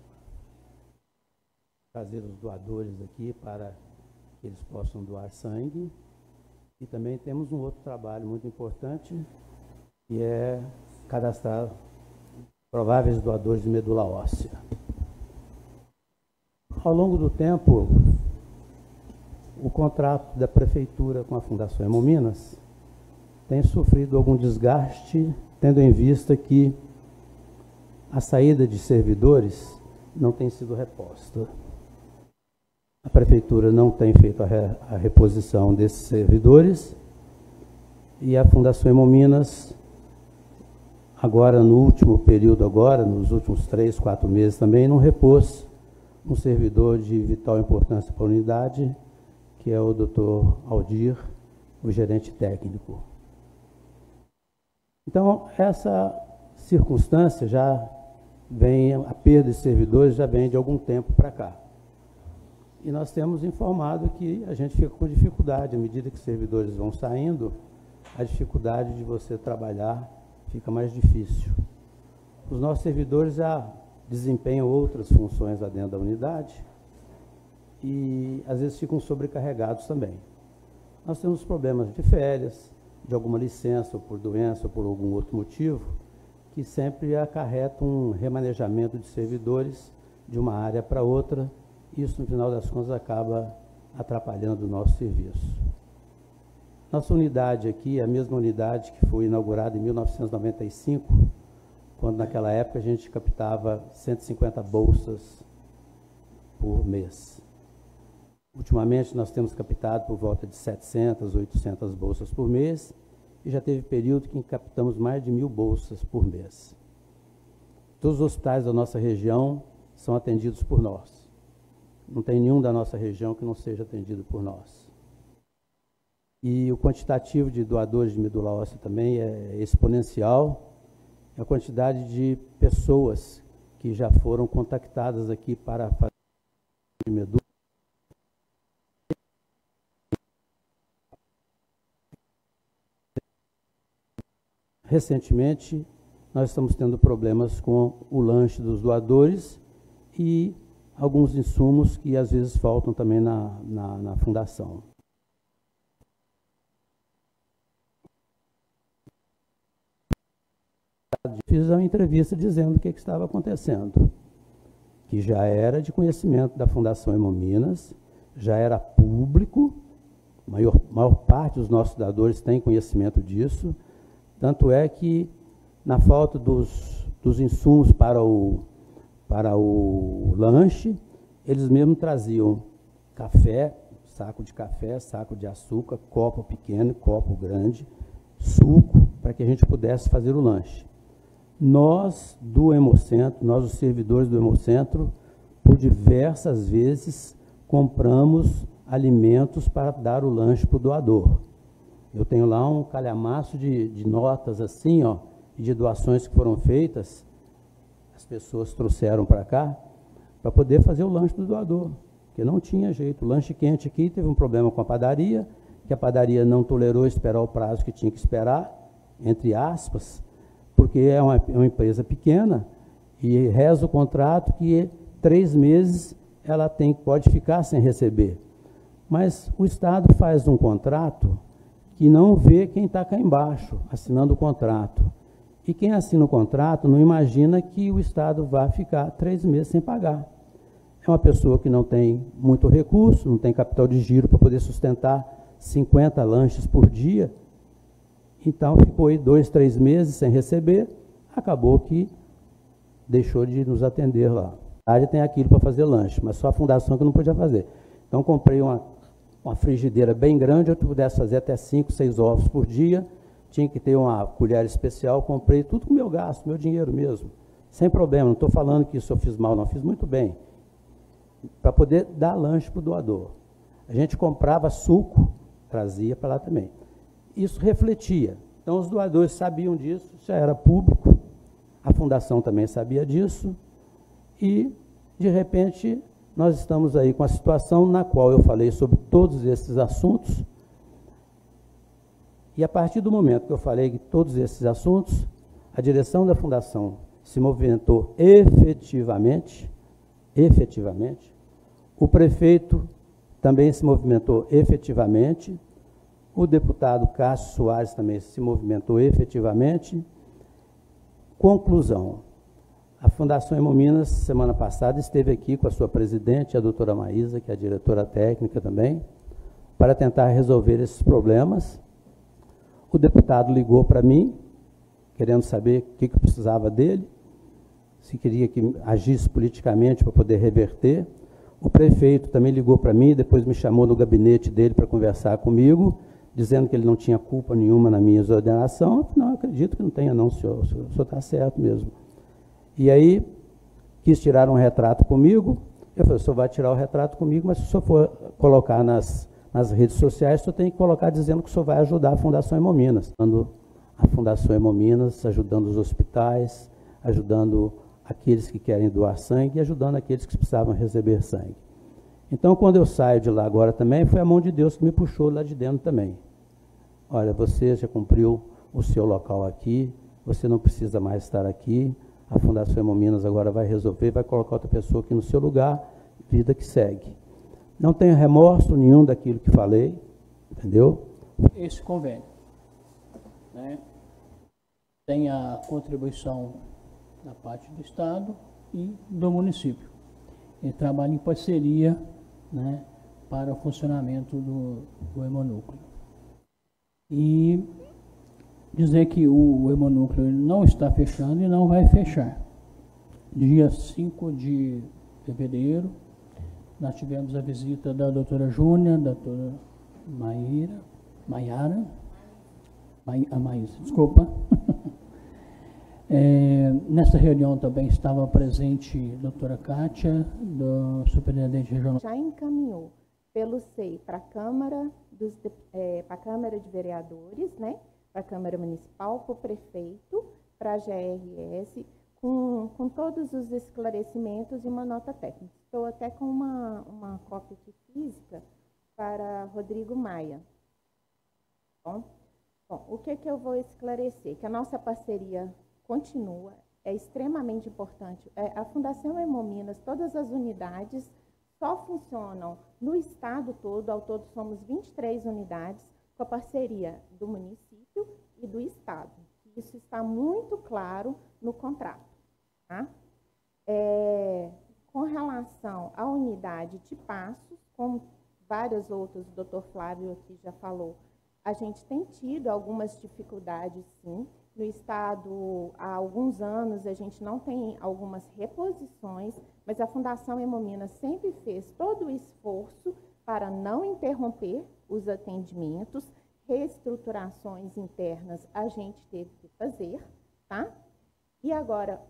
trazer os doadores aqui para que eles possam doar sangue. E também temos um outro trabalho muito importante, que é cadastrar prováveis doadores de medula óssea. Ao longo do tempo, o contrato da Prefeitura com a Fundação Hemominas tem sofrido algum desgaste, tendo em vista que a saída de servidores não tem sido reposta. A Prefeitura não tem feito a reposição desses servidores e a Fundação Hemominas, agora no último período, nos últimos 3, 4 meses também, não repôs um servidor de vital importância para a unidade, que é o Dr. Aldir, o gerente técnico. Então, essa circunstância já vem, a perda de servidores já vem de algum tempo para cá. E nós temos informado que a gente fica com dificuldade, à medida que os servidores vão saindo, a dificuldade de você trabalhar fica mais difícil. Os nossos servidores já desempenham outras funções lá dentro da unidade e, às vezes, ficam sobrecarregados também. Nós temos problemas de férias, de alguma licença, ou por doença, ou por algum outro motivo, que sempre acarretam um remanejamento de servidores de uma área para outra. Isso, no final das contas, acaba atrapalhando o nosso serviço. Nossa unidade aqui é a mesma unidade que foi inaugurada em 1995, quando naquela época a gente captava 150 bolsas por mês. Ultimamente nós temos captado por volta de 700, 800 bolsas por mês, e já teve período que captamos mais de 1000 bolsas por mês. Todos os hospitais da nossa região são atendidos por nós. Não tem nenhum da nossa região que não seja atendido por nós. E o quantitativo de doadores de medula óssea também é exponencial. A quantidade de pessoas que já foram contactadas aqui para fazer medula. Recentemente, nós estamos tendo problemas com o lanche dos doadores e alguns insumos que às vezes faltam também na fundação. Fiz uma entrevista dizendo o que estava acontecendo, que já era de conhecimento da Fundação Hemominas, já era público, a maior parte dos nossos doadores tem conhecimento disso. Tanto é que, na falta dos insumos para o lanche, eles mesmos traziam café, saco de açúcar, copo pequeno, copo grande, suco, para que a gente pudesse fazer o lanche. Nós, do Hemocentro, nós, os servidores do Hemocentro, por diversas vezes, compramos alimentos para dar o lanche para o doador. Eu tenho lá um calhamaço de notas assim, ó, de doações que foram feitas, as pessoas trouxeram para cá, para poder fazer o lanche do doador, porque não tinha jeito. O lanche quente aqui teve um problema com a padaria, que a padaria não tolerou esperar o prazo que tinha que esperar, entre aspas, porque é uma empresa pequena e reza o contrato que 3 meses ela pode ficar sem receber. Mas o Estado faz um contrato que não vê quem está cá embaixo, assinando o contrato. E quem assina o contrato não imagina que o Estado vai ficar 3 meses sem pagar. É uma pessoa que não tem muito recurso, não tem capital de giro para poder sustentar 50 lanches por dia. Então, ficou aí 2, 3 meses sem receber, acabou que deixou de nos atender lá. A área tem aquilo para fazer lanche, mas só a fundação que não podia fazer. Então, comprei uma frigideira bem grande, eu pudesse fazer até 5, 6 ovos por dia, tinha que ter uma colher especial, comprei tudo com meu gasto, meu dinheiro mesmo, sem problema, não estou falando que isso eu fiz mal, não, fiz muito bem, para poder dar lanche para o doador. A gente comprava suco, trazia para lá também. Isso refletia. Então, os doadores sabiam disso, já era público, a fundação também sabia disso, e, de repente, nós estamos aí com a situação na qual eu falei sobre todos esses assuntos, e a partir do momento que eu falei de todos esses assuntos, a direção da fundação se movimentou efetivamente, o prefeito também se movimentou efetivamente, o deputado Cássio Soares também se movimentou efetivamente. Conclusão. A Fundação Hemominas, semana passada, esteve aqui com a sua presidente, a doutora Maísa, que é a diretora técnica também, para tentar resolver esses problemas. O deputado ligou para mim, querendo saber o que precisava dele, se queria que agisse politicamente para poder reverter. O prefeito também ligou para mim, depois me chamou no gabinete dele para conversar comigo, dizendo que ele não tinha culpa nenhuma na minha exoneração. Não, acredito que não tenha não, senhor, o senhor está certo mesmo. E aí, quis tirar um retrato comigo, Eu falei, o senhor vai tirar o retrato comigo, mas se o senhor for colocar nas redes sociais, o senhor tem que colocar dizendo que o senhor vai ajudar a Fundação Hemominas. A Fundação Hemominas, ajudando os hospitais, ajudando aqueles que querem doar sangue e ajudando aqueles que precisavam receber sangue. Então, quando eu saio de lá agora também, foi a mão de Deus que me puxou lá de dentro também. Olha, você já cumpriu o seu local aqui, você não precisa mais estar aqui, a Fundação Hemominas agora vai resolver, vai colocar outra pessoa aqui no seu lugar, vida que segue. Não tenho remorso nenhum daquilo que falei, entendeu? Esse convênio, né, tem a contribuição da parte do Estado e do município. Ele trabalha em parceria, né, para o funcionamento do hemonúcleo. E dizer que o hemonúcleo não está fechando e não vai fechar. Dia 5 de fevereiro, nós tivemos a visita da doutora Júnia, da doutora Maísa, desculpa. Nessa reunião também estava presente a doutora Kátia, do superintendente regional. Já encaminhou pelo SEI para a Câmara de Vereadores, né? Para a Câmara Municipal, para o prefeito, para a GRS, com todos os esclarecimentos e uma nota técnica. Estou até com uma cópia aqui física para Rodrigo Maia. Bom, o que eu vou esclarecer? Que a nossa parceria continua, é extremamente importante. A Fundação Hemominas, todas as unidades só funcionam no estado todo, ao todo somos 23 unidades, com a parceria do município e do estado. Isso está muito claro no contrato. Tá? Com relação à unidade de Passos, como várias outras, o doutor Flávio aqui já falou, a gente tem tido algumas dificuldades, sim. No estado, há alguns anos, a gente não tem algumas reposições, mas a Fundação Hemominas sempre fez todo o esforço para não interromper os atendimentos, reestruturações internas a gente teve que fazer, tá? E agora,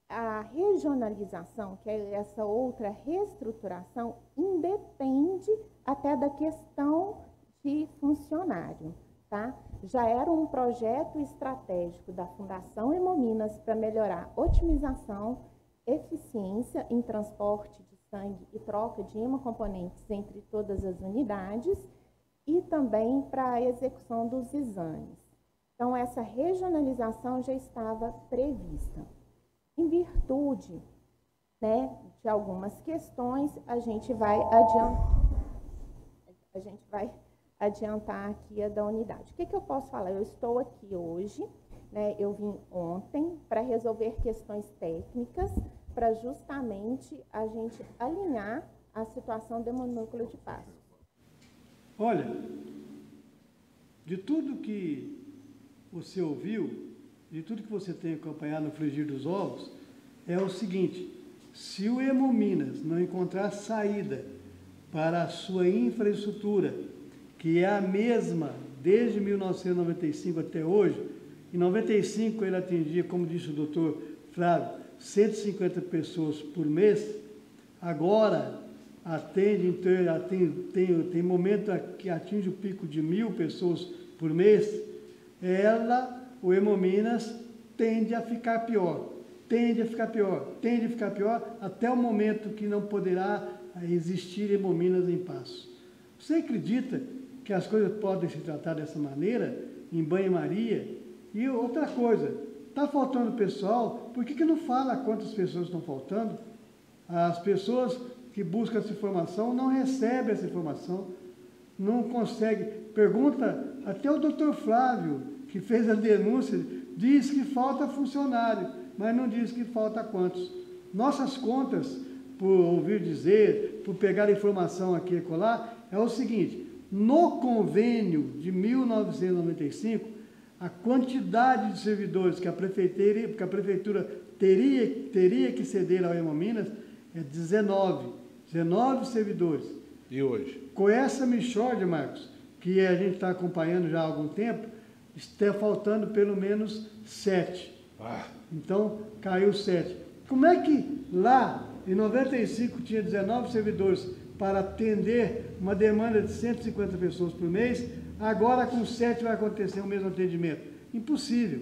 a regionalização, que é essa outra reestruturação, independe até da questão de funcionário, tá? Já era um projeto estratégico da Fundação Hemominas para melhorar otimização, eficiência em transporte de sangue e troca de hemocomponentes entre todas as unidades e também para a execução dos exames. Então, essa regionalização já estava prevista. Em virtude, né, de algumas questões, a gente vai adiantar aqui a da unidade. O que eu posso falar? Eu estou aqui hoje, né, eu vim ontem para resolver questões técnicas, para justamente a gente alinhar a situação do hemonúcleo de Passos. Olha, de tudo que você ouviu, de tudo que você tem acompanhado no frigir dos ovos, é o seguinte: se o Hemominas não encontrar saída para a sua infraestrutura, que é a mesma desde 1995 até hoje, em 95 ele atendia, como disse o doutor Flávio, 150 pessoas por mês, agora tem momento que atinge o pico de 1.000 pessoas por mês, o Hemominas tende a ficar pior, até o momento que não poderá existir Hemominas em Passos. Você acredita que as coisas podem se tratar dessa maneira, em banho-maria? E outra coisa, está faltando pessoal, por que não fala quantas pessoas estão faltando? As pessoas que buscam essa informação não recebem essa informação, não conseguem. Pergunta, até o doutor Flávio, que fez a denúncia, diz que falta funcionário, mas não diz que falta quantos. Nossas contas, por ouvir dizer, por pegar informação aqui e colar, é o seguinte: no convênio de 1995, a quantidade de servidores que a prefeitura teria que ceder ao Hemominas é 19 servidores. E hoje? Com essa mixórdia, Marcos, que a gente está acompanhando já há algum tempo, está faltando pelo menos 7. Então, caiu 7. Como é que lá em 95 tinha 19 servidores para atender uma demanda de 150 pessoas por mês, agora com 7 vai acontecer o mesmo atendimento. Impossível.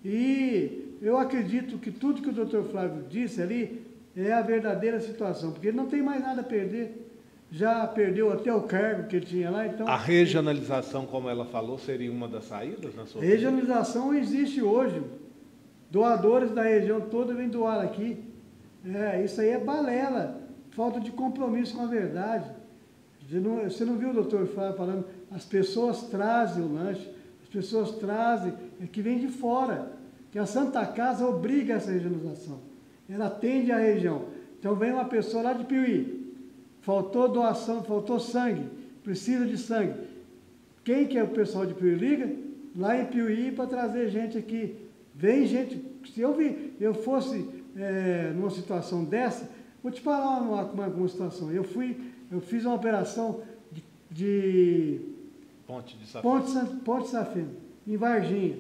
E eu acredito que tudo que o doutor Flávio disse ali é a verdadeira situação, porque ele não tem mais nada a perder. Já perdeu até o cargo que ele tinha lá, então... A regionalização, como ela falou, seria uma das saídas na sua opinião? Regionalização existe hoje. Doadores da região toda vêm doar aqui. Isso aí é balela, falta de compromisso com a verdade. Você não viu o doutor Flávio falando, as pessoas trazem o lanche, as pessoas trazem, que vem de fora, que a Santa Casa obriga essa regionalização. Ela atende a região. Então vem uma pessoa lá de Piuí, faltou doação, faltou sangue, precisa de sangue. Quem que é o pessoal de Piuí liga? Lá em Piuí para trazer gente aqui. Vem gente, se eu fosse numa situação dessa, vou te falar uma situação. Eu fiz uma operação de Ponte Safena, em Varginha.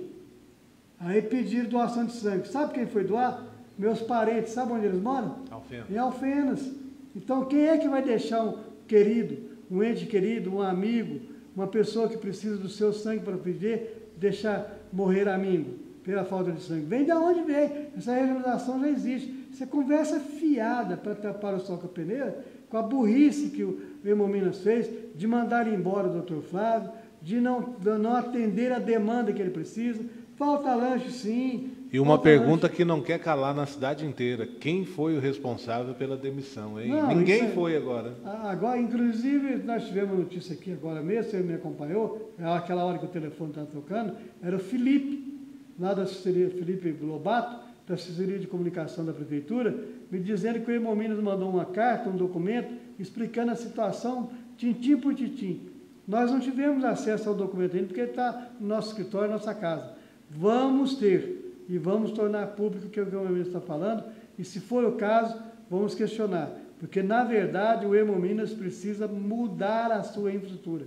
Aí pediram doação de sangue. Sabe quem foi doar? Meus parentes, sabe onde eles moram? Alfenas. Em Alfenas. Então, quem é que vai deixar um querido, um ente querido, um amigo, uma pessoa que precisa do seu sangue para pedir, deixar morrer amigo pela falta de sangue? Vem de onde vem. Essa regionalização já existe. Isso é conversa fiada para tapar o sol com a peneira, com a burrice que o Hemominas fez, de mandar embora o doutor Flávio, de não atender a demanda que ele precisa. Falta lanche, sim. E uma pergunta que não quer calar na cidade inteira. Quem foi o responsável pela demissão, hein? Não, ninguém foi agora. Agora, inclusive, nós tivemos notícia aqui agora mesmo, você me acompanhou, aquela hora que o telefone estava tocando, era o Felipe, lá da assessoria, Felipe Lobato, da assessoria de comunicação da prefeitura, me dizendo que o Hemominas mandou uma carta, um documento, explicando a situação, tintim por tintim. Nós não tivemos acesso ao documento ainda, porque ele está no nosso escritório, na nossa casa. Vamos ter. E vamos tornar público o que o Hemominas está falando, e se for o caso, vamos questionar. Porque, na verdade, o Hemominas precisa mudar a sua infraestrutura.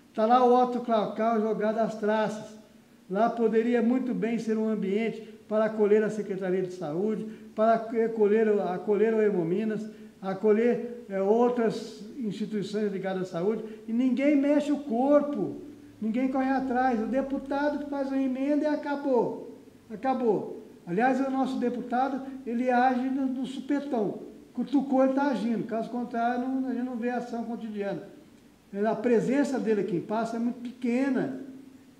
Está lá o Otto Claucal jogado às traças. Lá poderia muito bem ser um ambiente para acolher a Secretaria de Saúde, para acolher o Hemominas, acolher outras instituições ligadas à saúde, e ninguém mexe o corpo, ninguém corre atrás. O deputado que faz uma emenda e acabou. Acabou. Aliás, o nosso deputado, ele age no supetão. Cutucou, ele está agindo. Caso contrário, a gente não vê ação cotidiana. A presença dele aqui em Passo é muito pequena.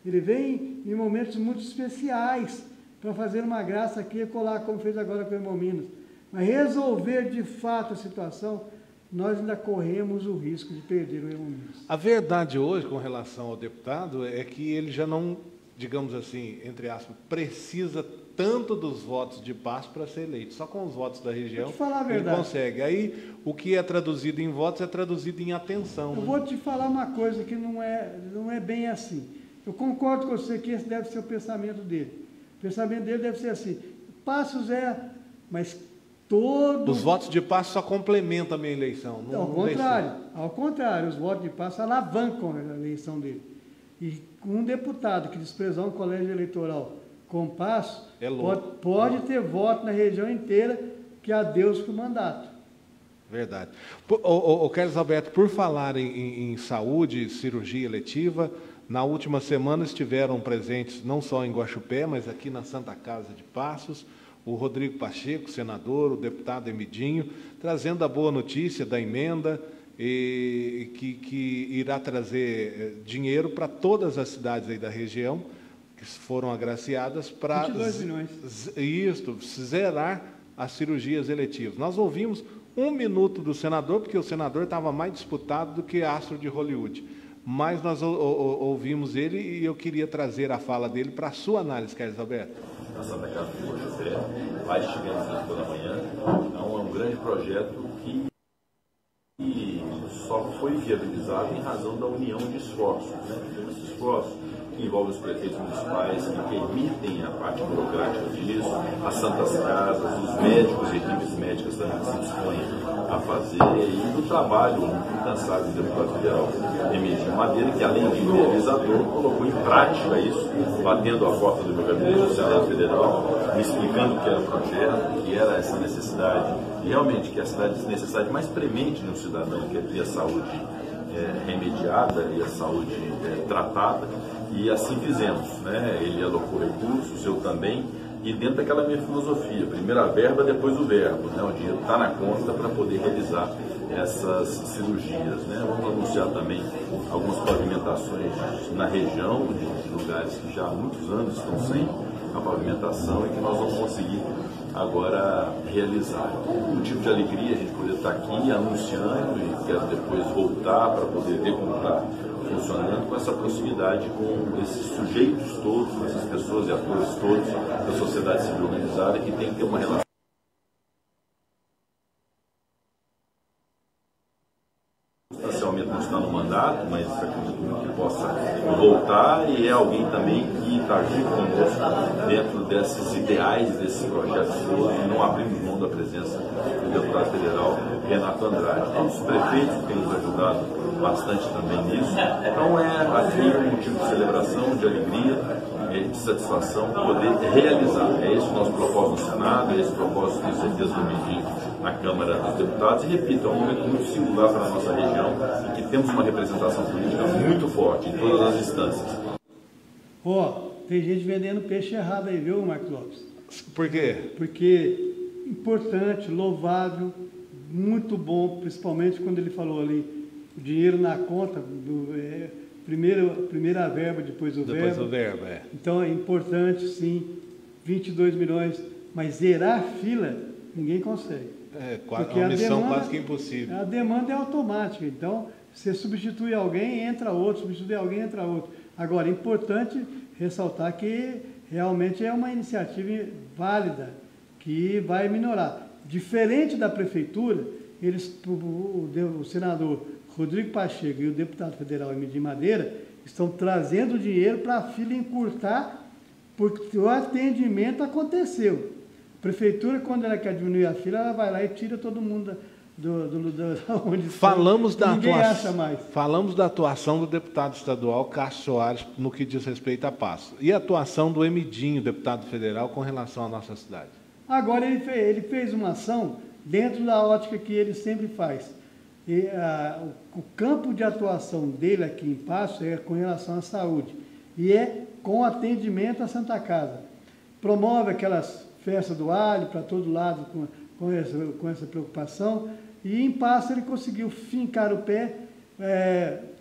Ele vem em momentos muito especiais para fazer uma graça aqui e colar, como fez agora com o Hemominas. Mas resolver de fato a situação, nós ainda corremos o risco de perder o Hemominas. A verdade hoje, com relação ao deputado, é que ele já não, digamos assim, entre aspas, precisa tanto dos votos de Passo para ser eleito. Só com os votos da região ele consegue. Aí, o que é traduzido em votos é traduzido em atenção. Eu vou te falar uma coisa que não é bem assim. Eu concordo com você que esse deve ser o pensamento dele. O pensamento dele deve ser assim, Passos mas todo... Os votos de Passo só complementam a minha eleição. Ao contrário, os votos de Passo alavancam a eleição dele. E um deputado que desprezar um colégio eleitoral com Passo, pode ter voto na região inteira, que a Deus que o mandato. Verdade. O Carlos Alberto, por falar em saúde, cirurgia eletiva, na última semana estiveram presentes não só em Guaxupé, mas aqui na Santa Casa de Passos, o Rodrigo Pacheco, senador, o deputado Emidinho, trazendo a boa notícia da emenda, que irá trazer dinheiro para todas as cidades aí da região, que foram agraciadas para 22 milhões. Zerar as cirurgias eletivas. Nós ouvimos 1 minuto do senador, porque o senador estava mais disputado do que astro de Hollywood. Mas nós ouvimos ele e eu queria trazer a fala dele para a sua análise, Carlos Alberto. Na Santa Casa de Guaxupé, lá estivemos na pela manhã, é um grande projeto que só foi viabilizado em razão da união de esforços, Esse esforço que envolve os prefeitos municipais, que permitem a parte burocrática disso, as santas casas, os médicos e equipes médicas também que se dispõem a fazer, e do trabalho incansável do deputado federal Emílio Madeira, que além de idealizador, colocou em prática isso, batendo a porta do meu gabinete do Senado Federal, me explicando o que era o projeto, o que era essa necessidade realmente que a necessidade mais premente no cidadão, que é ter a saúde remediada e a saúde tratada, e assim fizemos, né? Ele alocou recursos, eu também, e dentro daquela minha filosofia, primeiro a verba, depois o verbo, né? O dinheiro está na conta para poder realizar essas cirurgias, né? Vamos anunciar também algumas pavimentações na região, de lugares que já há muitos anos estão sem a pavimentação e que nós vamos conseguir agora realizar. Um tipo de alegria a gente poder estar aqui anunciando e quero depois voltar para poder ver como está funcionando com essa proximidade com esses sujeitos todos, com essas pessoas e atores todos da sociedade civil organizada que tem que ter uma relação. Substancialmente não está no mandato, mas acredito que possa voltar e é alguém também que está junto conosco dentro desses ideais, desses projetos todos, e não abrimos mão da presença do deputado federal Renato Andrade. Temos prefeitos que têm nos ajudado bastante também nisso. Então é aqui um motivo de celebração, de alegria, de satisfação poder realizar. É esse o nosso propósito no Senado, é esse o propósito, tenho certeza, do Medim na Câmara dos Deputados. E repito, é um momento muito singular para a nossa região, em que temos uma representação política muito forte em todas as instâncias. Tem gente vendendo peixe errado aí, viu, Marcos Lopes? Por quê? Porque importante, louvável, muito bom, principalmente quando ele falou ali, o dinheiro na conta, primeira verba, depois o verbo. Então é importante, sim, 22 milhões, mas zerar a fila, ninguém consegue. É uma missão quase que impossível. A demanda é automática, então você substitui alguém, entra outro, substitui alguém, entra outro. Agora, é importante ressaltar que realmente é uma iniciativa válida, que vai minorar. Diferente da prefeitura, o senador Rodrigo Pacheco e o deputado federal Medim Madeira estão trazendo dinheiro para a fila encurtar, porque o atendimento aconteceu. A prefeitura, quando ela quer diminuir a fila, ela vai lá e tira todo mundo onde falamos está. Ninguém acha mais. Falamos da atuação do deputado estadual Cássio Soares no que diz respeito a Passo. E a atuação do Emidinho, deputado federal, com relação à nossa cidade? Agora ele fez uma ação dentro da ótica que ele sempre faz. E, o campo de atuação dele aqui em Passo é com relação à saúde. E é com atendimento à Santa Casa. Promove aquelas festas do alho para todo lado com essa preocupação. E em Passo ele conseguiu fincar o pé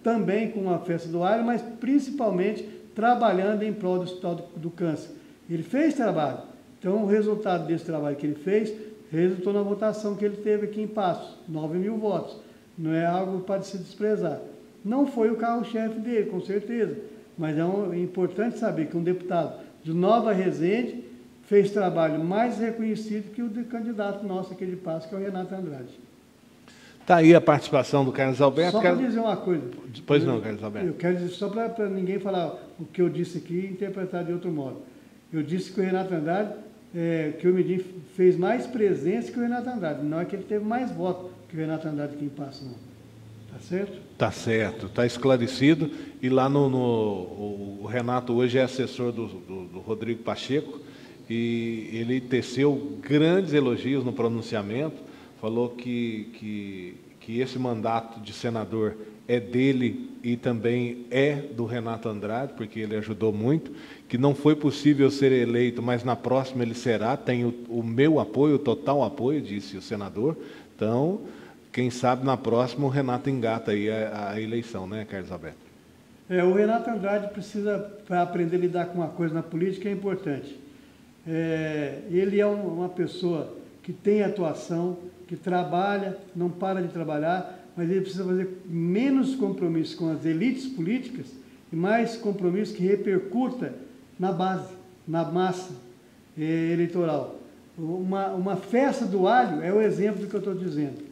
também com a festa do alho, mas principalmente trabalhando em prol do Hospital do Câncer. Ele fez trabalho. Então o resultado desse trabalho que ele fez resultou na votação que ele teve aqui em Passo, 9 mil votos. Não é algo para se desprezar. Não foi o carro-chefe dele, com certeza, mas é importante saber que um deputado de Nova Resende fez trabalho mais reconhecido que o candidato nosso aqui de Passo, que é o Renato Andrade. Está aí a participação do Carlos Alberto. Só para dizer uma coisa. Pois não, Carlos Alberto. Eu quero dizer, só para ninguém falar o que eu disse aqui e interpretar de outro modo. Eu disse que o Renato Andrade, que o Medim fez mais presença que o Renato Andrade. Não é que ele teve mais votos que o Renato Andrade aqui em Passo, não. Tá certo? Tá certo, tá esclarecido. E lá o Renato hoje é assessor do Rodrigo Pacheco e ele teceu grandes elogios no pronunciamento, falou que esse mandato de senador é dele e também é do Renato Andrade, porque ele ajudou muito, que não foi possível ser eleito, mas na próxima ele será, tem o meu apoio, o total apoio, disse o senador. Então, quem sabe na próxima o Renato engata aí a eleição, né, Carlos Alberto? O Renato Andrade precisa, para aprender a lidar com uma coisa na política, é importante. Ele é uma pessoa que tem atuação, que trabalha, não para de trabalhar, mas ele precisa fazer menos compromisso com as elites políticas e mais compromisso que repercuta na base, na massa eleitoral. Uma festa do alho é o exemplo do que eu estou dizendo,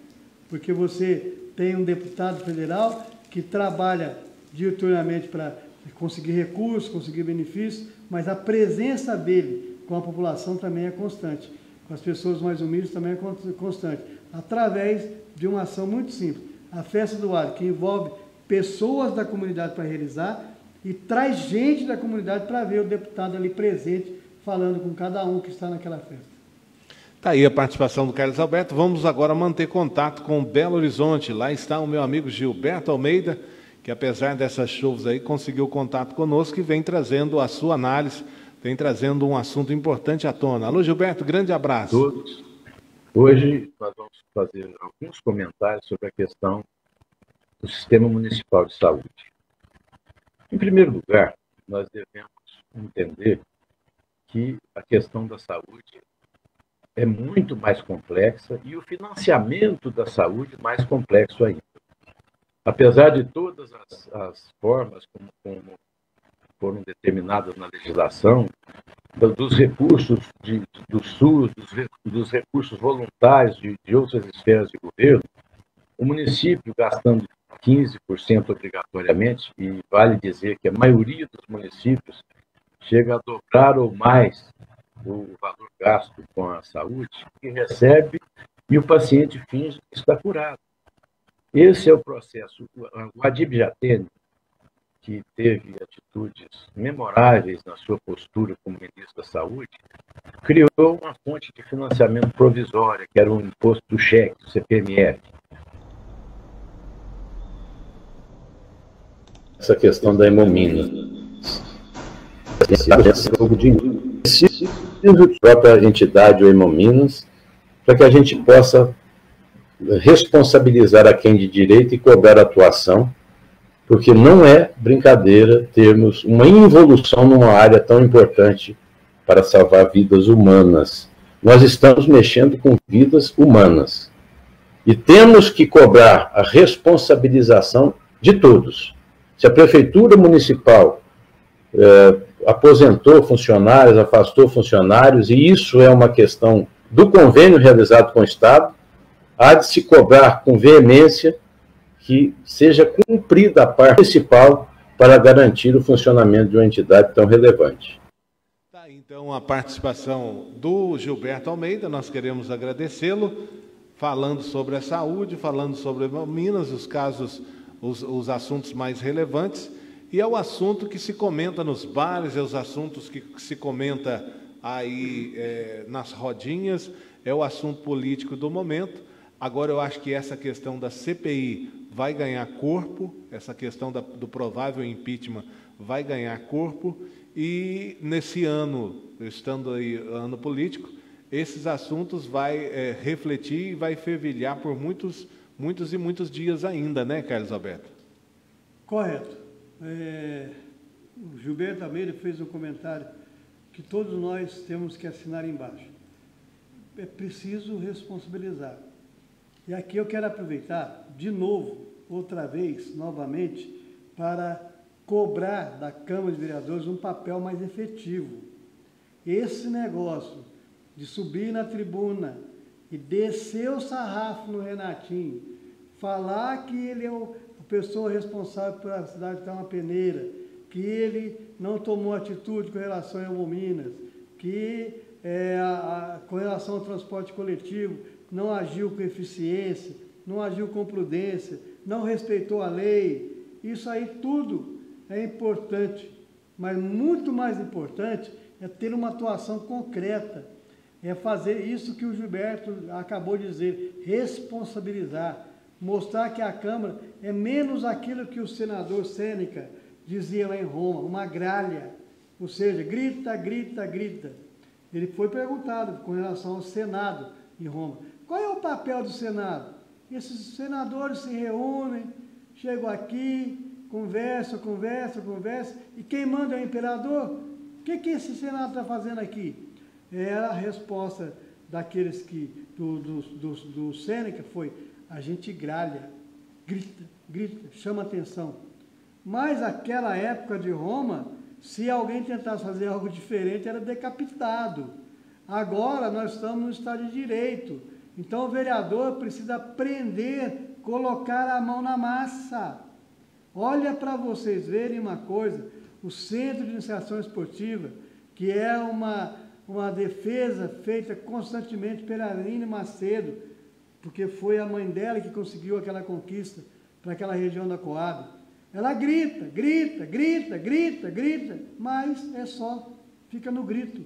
porque você tem um deputado federal que trabalha diuturnamente para conseguir recursos, conseguir benefícios, mas a presença dele com a população também é constante, com as pessoas mais humildes também é constante, através de uma ação muito simples. A festa do alho, que envolve pessoas da comunidade para realizar e traz gente da comunidade para ver o deputado ali presente, falando com cada um que está naquela festa. Está aí a participação do Carlos Alberto. Vamos agora manter contato com Belo Horizonte. Lá está o meu amigo Gilberto Almeida, que apesar dessas chuvas aí, conseguiu contato conosco e vem trazendo a sua análise, vem trazendo um assunto importante à tona. Alô, Gilberto, grande abraço. Todos. Hoje nós vamos fazer alguns comentários sobre a questão do Sistema Municipal de Saúde. Em primeiro lugar, nós devemos entender que a questão da saúde é muito mais complexa e o financiamento da saúde mais complexo ainda. Apesar de todas as formas como foram determinadas na legislação, dos recursos do SUS, dos recursos voluntários de outras esferas de governo, o município gastando 15% obrigatoriamente, e vale dizer que a maioria dos municípios chega a dobrar ou mais o valor gasto com a saúde, que recebe e o paciente finge que está curado. Esse é o processo. O Adib Jatene, que teve atitudes memoráveis na sua postura como ministro da Saúde, criou uma fonte de financiamento provisória, que era o imposto do cheque, o CPMF. Essa questão da hemomina. A própria entidade, o Hemominas, para que a gente possa responsabilizar a quem de direito e cobrar atuação, porque não é brincadeira termos uma involução numa área tão importante para salvar vidas humanas. Nós estamos mexendo com vidas humanas. E temos que cobrar a responsabilização de todos. Se a Prefeitura Municipal aposentou funcionários, afastou funcionários, e isso é uma questão do convênio realizado com o Estado, há de se cobrar com veemência que seja cumprida a parte municipal para garantir o funcionamento de uma entidade tão relevante. Tá, então, a participação do Gilberto Almeida, nós queremos agradecê-lo, falando sobre a saúde, falando sobre Minas, os casos, os assuntos mais relevantes, e é o assunto que se comenta nos bares, é os assuntos que se comenta aí nas rodinhas, é o assunto político do momento. Agora, eu acho que essa questão da CPI vai ganhar corpo, essa questão do provável impeachment vai ganhar corpo, e nesse ano, estando aí ano político, esses assuntos vai refletir e vai fervilhar por muitos e muitos dias ainda, né, Carlos Alberto? Correto. O Gilberto Almeida fez um comentário que todos nós temos que assinar embaixo. É preciso responsabilizar. E aqui eu quero aproveitar, de novo, outra vez, novamente, para cobrar da Câmara de Vereadores um papel mais efetivo. Esse negócio de subir na tribuna e descer o sarrafo no Renatinho, falar que ele é a pessoa responsável pela cidade de Itamapeneira, que ele não tomou atitude com relação a Hemominas, que com relação ao transporte coletivo não agiu com eficiência, não agiu com prudência, não respeitou a lei. Isso aí tudo é importante, mas muito mais importante é ter uma atuação concreta, é fazer isso que o Gilberto acabou de dizer, responsabilizar, mostrar que a Câmara é menos aquilo que o senador Sêneca dizia lá em Roma, uma gralha, ou seja, grita, grita, grita. Ele foi perguntado com relação ao Senado em Roma, qual é o papel do Senado? Esses senadores se reúnem, chegam aqui, conversam, e quem manda é o imperador? O que esse Senado está fazendo aqui? A resposta daqueles do Sêneca foi, a gente gralha, grita, chama atenção. Mas aquela época de Roma, se alguém tentasse fazer algo diferente, era decapitado. Agora nós estamos no Estado de Direito. Então o vereador precisa aprender, colocar a mão na massa. Olha para vocês verem uma coisa, o Centro de Iniciação Esportiva, que é uma defesa feita constantemente pela Aline Macedo, porque foi a mãe dela que conseguiu aquela conquista para aquela região da Coab. Ela grita, mas fica no grito.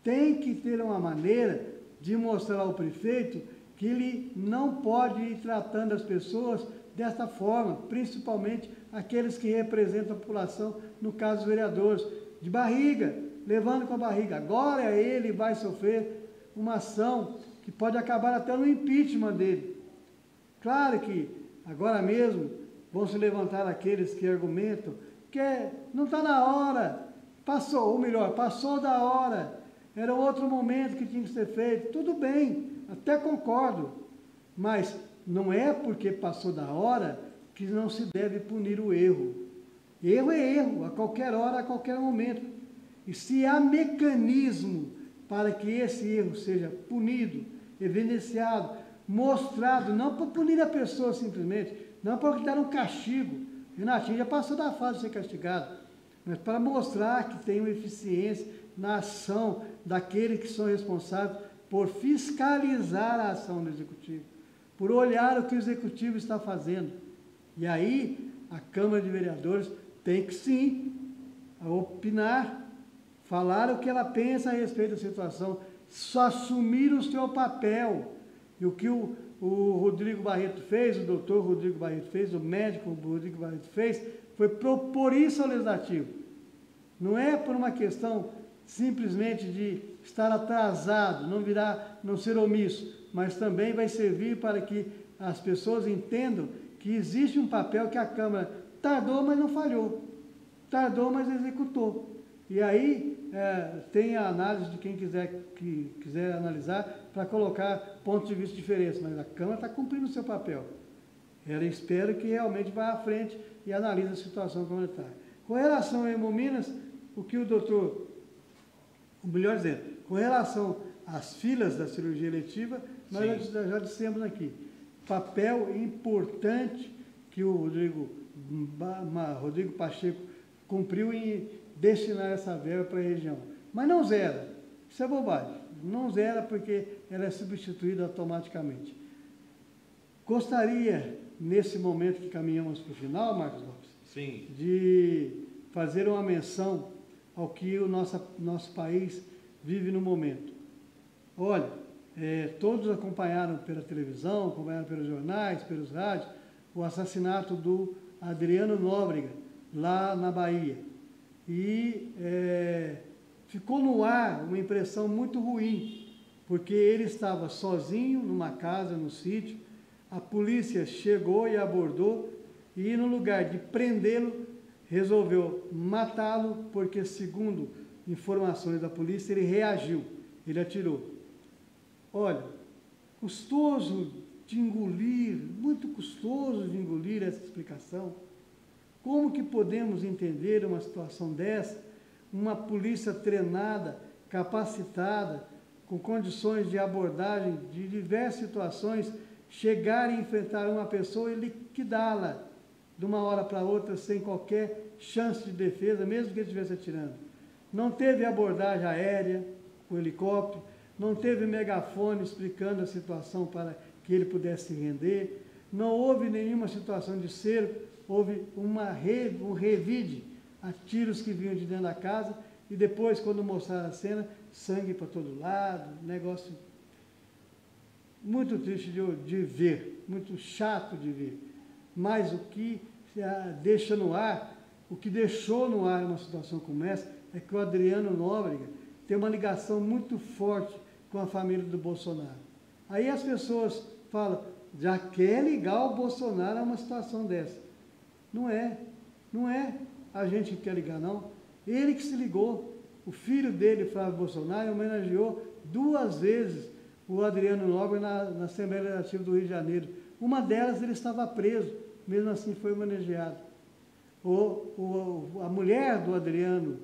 Tem que ter uma maneira de mostrar ao prefeito que ele não pode ir tratando as pessoas desta forma, principalmente aqueles que representam a população, no caso os vereadores, de barriga, levando com a barriga. Agora ele vai sofrer uma ação que pode acabar até no impeachment dele. Claro que agora mesmo vão se levantar aqueles que argumentam que não está na hora, passou, ou melhor, passou da hora, era outro momento que tinha que ser feito. Tudo bem, até concordo, mas não é porque passou da hora que não se deve punir o erro. Erro é erro, a qualquer hora, a qualquer momento. E se há mecanismo para que esse erro seja punido, evidenciado, mostrado, não para punir a pessoa simplesmente, não para dar um castigo. Renatinho já passou da fase de ser castigado, mas para mostrar que tem uma eficiência na ação daqueles que são responsáveis por fiscalizar a ação do Executivo, por olhar o que o Executivo está fazendo. E aí, a Câmara de Vereadores tem que sim opinar, falar o que ela pensa a respeito da situação, só assumir o seu papel. E o que o Rodrigo Barreto fez, o doutor Rodrigo Barreto fez, o médico Rodrigo Barreto fez, foi propor isso ao Legislativo. Não é por uma questão simplesmente de estar atrasado, não ser omisso, mas também vai servir para que as pessoas entendam que existe um papel que a Câmara tardou, mas não falhou, tardou, mas executou. E aí tem a análise de quem quiser analisar para colocar pontos de vista diferentes, mas a Câmara está cumprindo o seu papel. Ela espera que realmente vá à frente e analise a situação comunitária. Com relação a Hemominas, o que o doutor, ou melhor dizendo, com relação às filas da cirurgia eletiva, nós já dissemos aqui, papel importante que o Rodrigo Pacheco cumpriu em destinar essa verba para a região. Mas não zera, isso é bobagem, não zera porque ela é substituída automaticamente. Gostaria, nesse momento que caminhamos para o final, Marcos Lopes, sim, de fazer uma menção ao que o nosso país vive no momento. Olha, todos acompanharam pela televisão, acompanharam pelos jornais, pelos rádios, o assassinato do Adriano Nóbrega, lá na Bahia. E ficou no ar uma impressão muito ruim, porque ele estava sozinho numa casa, no sítio, a polícia chegou e abordou, e no lugar de prendê-lo, resolveu matá-lo, porque segundo informações da polícia, ele reagiu, ele atirou. Olha, custoso de engolir, muito custoso de engolir essa explicação. Como que podemos entender uma situação dessa, uma polícia treinada, capacitada, com condições de abordagem de diversas situações, chegar e enfrentar uma pessoa e liquidá-la de uma hora para outra sem qualquer chance de defesa, mesmo que ele estivesse atirando. Não teve abordagem aérea, com helicóptero, não teve megafone explicando a situação para que ele pudesse se render, não houve nenhuma situação de cerco, houve um revide a tiros que vinham de dentro da casa, e depois, quando mostraram a cena, sangue para todo lado, negócio muito triste de ver, muito chato de ver. Mas o que deixa no ar, o que deixou no ar uma situação como essa, é que o Adriano Nóbrega tem uma ligação muito forte com a família do Bolsonaro. Aí as pessoas falam, já quer ligar o Bolsonaro a uma situação dessa. Não é a gente que quer ligar, não. Ele que se ligou. O filho dele, Flávio Bolsonaro, homenageou 2 vezes o Adriano Nóbrega na Assembleia Legislativa do Rio de Janeiro. Uma delas ele estava preso, mesmo assim foi homenageado. A mulher do Adriano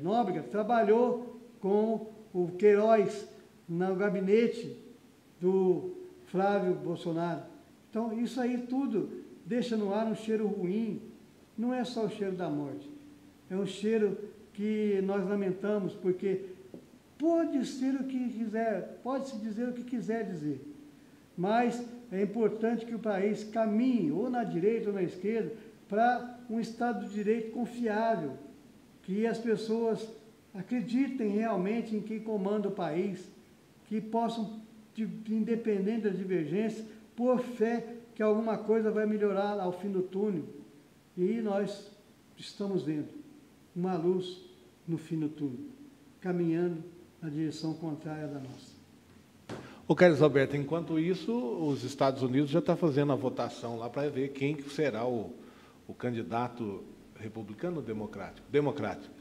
Nóbrega trabalhou com o Queiroz no gabinete do Flávio Bolsonaro. Então, isso aí tudo deixa no ar um cheiro ruim. Não é só o cheiro da morte, é um cheiro que nós lamentamos, porque pode ser o que quiser, pode-se dizer o que quiser dizer, mas é importante que o país caminhe, ou na direita ou na esquerda, para um Estado de Direito confiável, que as pessoas acreditem realmente em quem comanda o país, que possam, independente das divergências, por fé que alguma coisa vai melhorar ao fim do túnel. E nós estamos vendo uma luz no fim do túnel, caminhando na direção contrária da nossa. Ô Carlos Alberto, enquanto isso, os Estados Unidos já estão fazendo a votação lá para ver quem será o candidato republicano ou democrático? Democrático,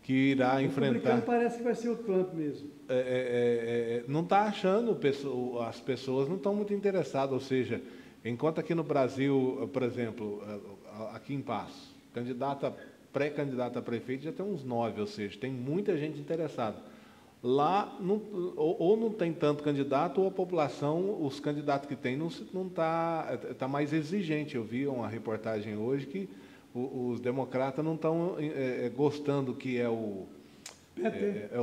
que irá enfrentar... Parece que vai ser o Trump mesmo. Não está achando, as pessoas não estão muito interessadas, ou seja, enquanto aqui no Brasil, por exemplo, aqui em Paços, pré-candidata a prefeito já tem uns 9, ou seja, tem muita gente interessada. Lá, ou não tem tanto candidato, ou a população, os candidatos que tem, não está mais exigente. Eu vi uma reportagem hoje que os democratas não estão gostando que é o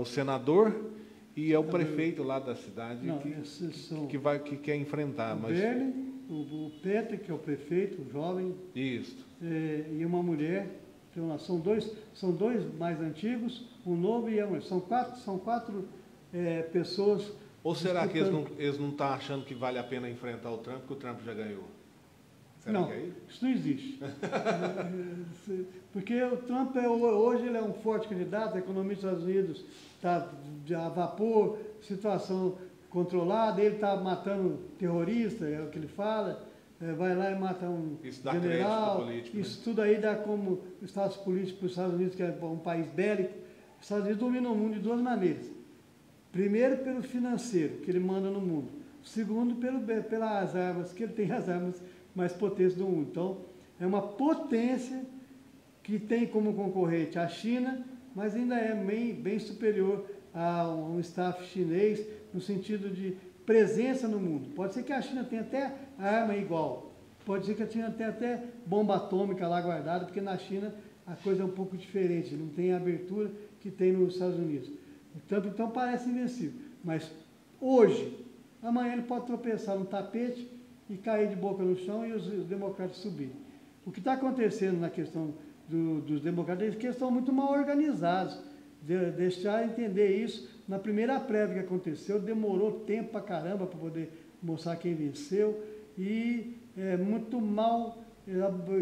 senador e é o prefeito lá da cidade que quer enfrentar. O Peter, que é o prefeito, o jovem, isso. E uma mulher. São dois mais antigos, um novo e a mulher. São quatro pessoas. Ou será que eles não estão achando que vale a pena enfrentar o Trump, porque o Trump já ganhou? Será não, que é isso não existe. Porque o Trump, hoje, ele é um forte candidato, a economia dos Estados Unidos está a vapor, situação controlada, ele está matando terrorista, é o que ele fala. Vai lá e mata um general, político, isso tudo aí dá como status político para os Estados Unidos, que é um país bélico. Os Estados Unidos dominam o mundo de duas maneiras. Primeiro, pelo financeiro, que ele manda no mundo. Segundo, pelas armas, que ele tem as armas mais potentes do mundo. Então, é uma potência que tem como concorrente a China, mas ainda é bem superior a um staff chinês, no sentido de presença no mundo. Pode ser que a China tenha até arma igual, pode ser que a China tenha até bomba atômica lá guardada, porque na China a coisa é um pouco diferente, não tem a abertura que tem nos Estados Unidos. Então parece invencível, mas hoje, amanhã ele pode tropeçar no tapete e cair de boca no chão e os democratas subirem. O que está acontecendo na questão dos democratas é que eles estão muito mal organizados, deixar entender isso. Na primeira prévia que aconteceu, demorou tempo pra caramba para poder mostrar quem venceu e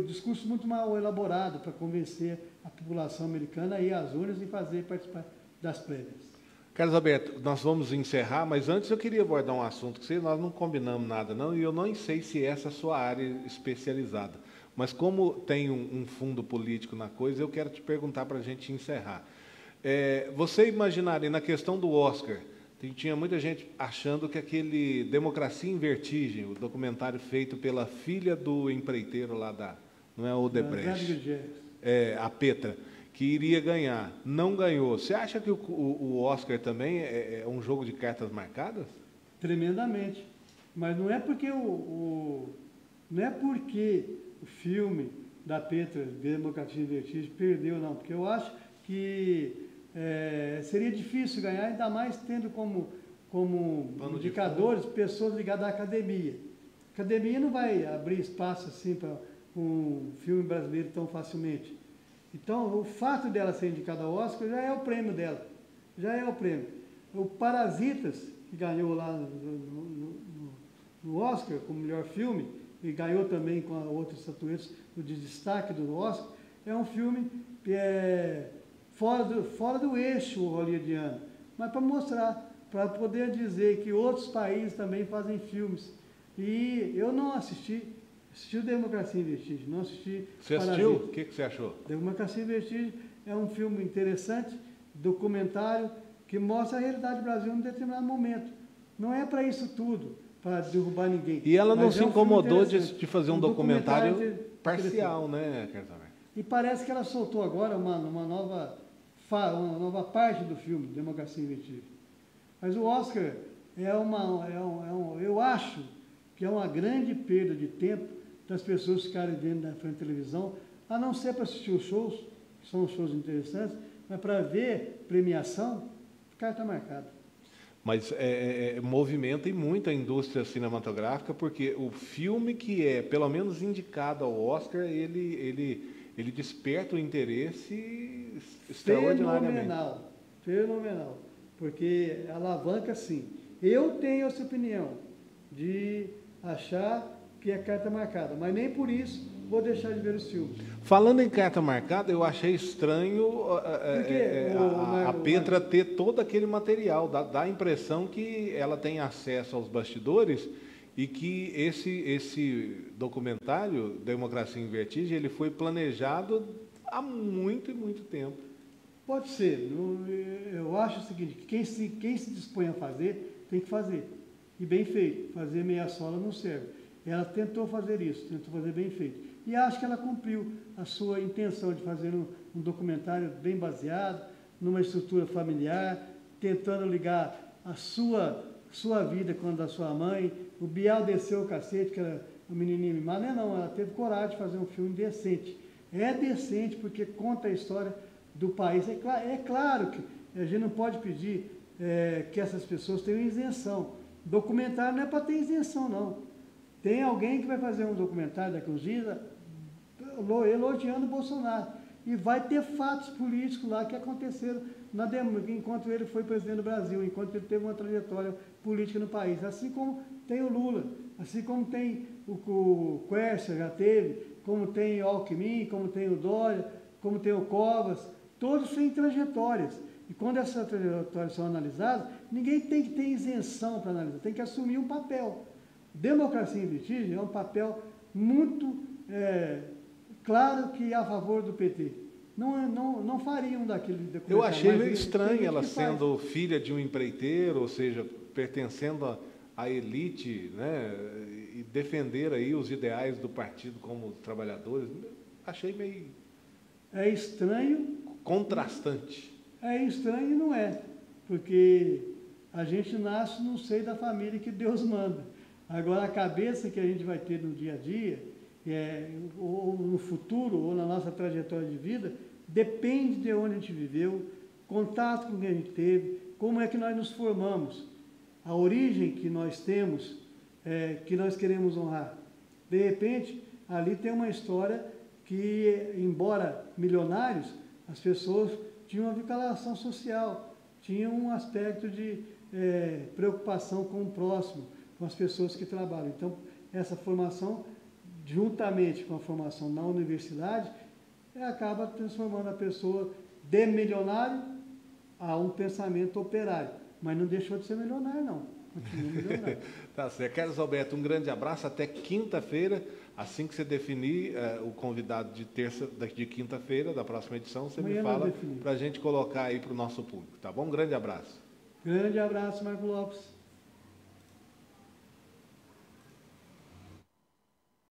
discurso muito mal elaborado para convencer a população americana a ir às urnas e fazer participar das prévias. Carlos Alberto, nós vamos encerrar, mas antes eu queria abordar um assunto que nós não combinamos nada não, e eu não sei se essa é a sua área especializada, mas como tem um fundo político na coisa, eu quero te perguntar para a gente encerrar. Você imaginaria, na questão do Oscar, tinha muita gente achando que aquele Democracia em Vertigem, o documentário feito pela filha do empreiteiro lá não é Odebrecht, a Petra, que iria ganhar, não ganhou. Você acha que o Oscar também é um jogo de cartas marcadas? Tremendamente. Mas não é porque o filme da Petra, Democracia em Vertigem, perdeu, não. Porque eu acho que seria difícil ganhar, ainda mais tendo como indicadores pessoas ligadas à academia. A academia não vai abrir espaço assim para um filme brasileiro tão facilmente. Então, o fato dela ser indicada ao Oscar já é o prêmio dela. Já é o prêmio. O Parasitas, que ganhou lá no Oscar como melhor filme, e ganhou também com outras estatuetas de destaque do Oscar, é um filme fora do eixo hollywoodiano, mas para mostrar, para poder dizer que outros países também fazem filmes. E eu não assisti o Democracia em Vertigem, não assisti. Você assistiu? O que você achou? Democracia em Vertigem é um filme interessante, documentário, que mostra a realidade do Brasil em um determinado momento. Não é para isso tudo, para derrubar ninguém. E ela não se incomodou de fazer um documentário parcial, né, Carlos Alberto? E parece que ela soltou agora uma nova parte do filme, Democracia em Vertigem. Mas o Oscar eu acho que é uma grande perda de tempo das pessoas ficarem dentro da frente da televisão, a não ser para assistir os shows, que são shows interessantes, mas para ver premiação, carta marcada. Mas movimenta e muito a indústria cinematográfica, porque o filme que é, pelo menos, indicado ao Oscar, ele desperta o interesse extraordinariamente. Fenomenal, porque alavanca sim. Eu tenho essa opinião de achar que é carta marcada, mas nem por isso vou deixar de ver os filmes. Falando em carta marcada, eu achei estranho a Petra ter todo aquele material. Dá a impressão que ela tem acesso aos bastidores e que esse documentário, Democracia em Vertigem, ele foi planejado há muito e muito tempo. Pode ser. Eu acho o seguinte, que quem se dispõe a fazer, tem que fazer. E bem feito. Fazer meia sola não serve. Ela tentou fazer isso, tentou fazer bem feito. E acho que ela cumpriu a sua intenção de fazer um documentário bem baseado, numa estrutura familiar, tentando ligar a sua vida com a da sua mãe. O Bial desceu o cacete, que era uma menininha mimada. Não, ela teve coragem de fazer um filme decente. É decente porque conta a história do país. É claro que a gente não pode pedir que essas pessoas tenham isenção. Documentário não é para ter isenção, não. Tem alguém que vai fazer um documentário daqui a uns dias elogiando o Bolsonaro. E vai ter fatos políticos lá que aconteceram enquanto ele foi presidente do Brasil, enquanto ele teve uma trajetória política no país. Assim como tem o Lula, assim como tem o Quércia, já teve, como tem o Alckmin, como tem o Dória, como tem o Covas, todos têm trajetórias. E quando essas trajetórias são analisadas, ninguém tem que ter isenção para analisar, tem que assumir um papel. Democracia em Vertigem é um papel muito claro que é a favor do PT. Não fariam daquele documentário. Eu achei meio estranho ela sendo filha de um empreiteiro, ou seja, pertencendo à elite, né, e defender aí os ideais do partido como trabalhadores. Achei meio... É estranho. Contrastante. É estranho e não é, porque a gente nasce no seio da família que Deus manda. Agora, a cabeça que a gente vai ter no dia a dia, ou no futuro, ou na nossa trajetória de vida, depende de onde a gente viveu, contato com quem a gente teve, como é que nós nos formamos, a origem que nós temos, que nós queremos honrar. De repente, ali tem uma história que, embora milionários, as pessoas tinham uma vinculação social, tinham um aspecto de preocupação com o próximo, com as pessoas que trabalham. Então, essa formação, juntamente com a formação na universidade, acaba transformando a pessoa de milionário a um pensamento operário. Mas não deixou de ser milionário, não. Continua milionário. Tá certo. Carlos Alberto, um grande abraço. Até quinta-feira. Assim que você definir o convidado de quinta-feira, da próxima edição, você me fala para a gente colocar aí para o nosso público. Tá bom? Um grande abraço. Grande abraço, Marco Lopes.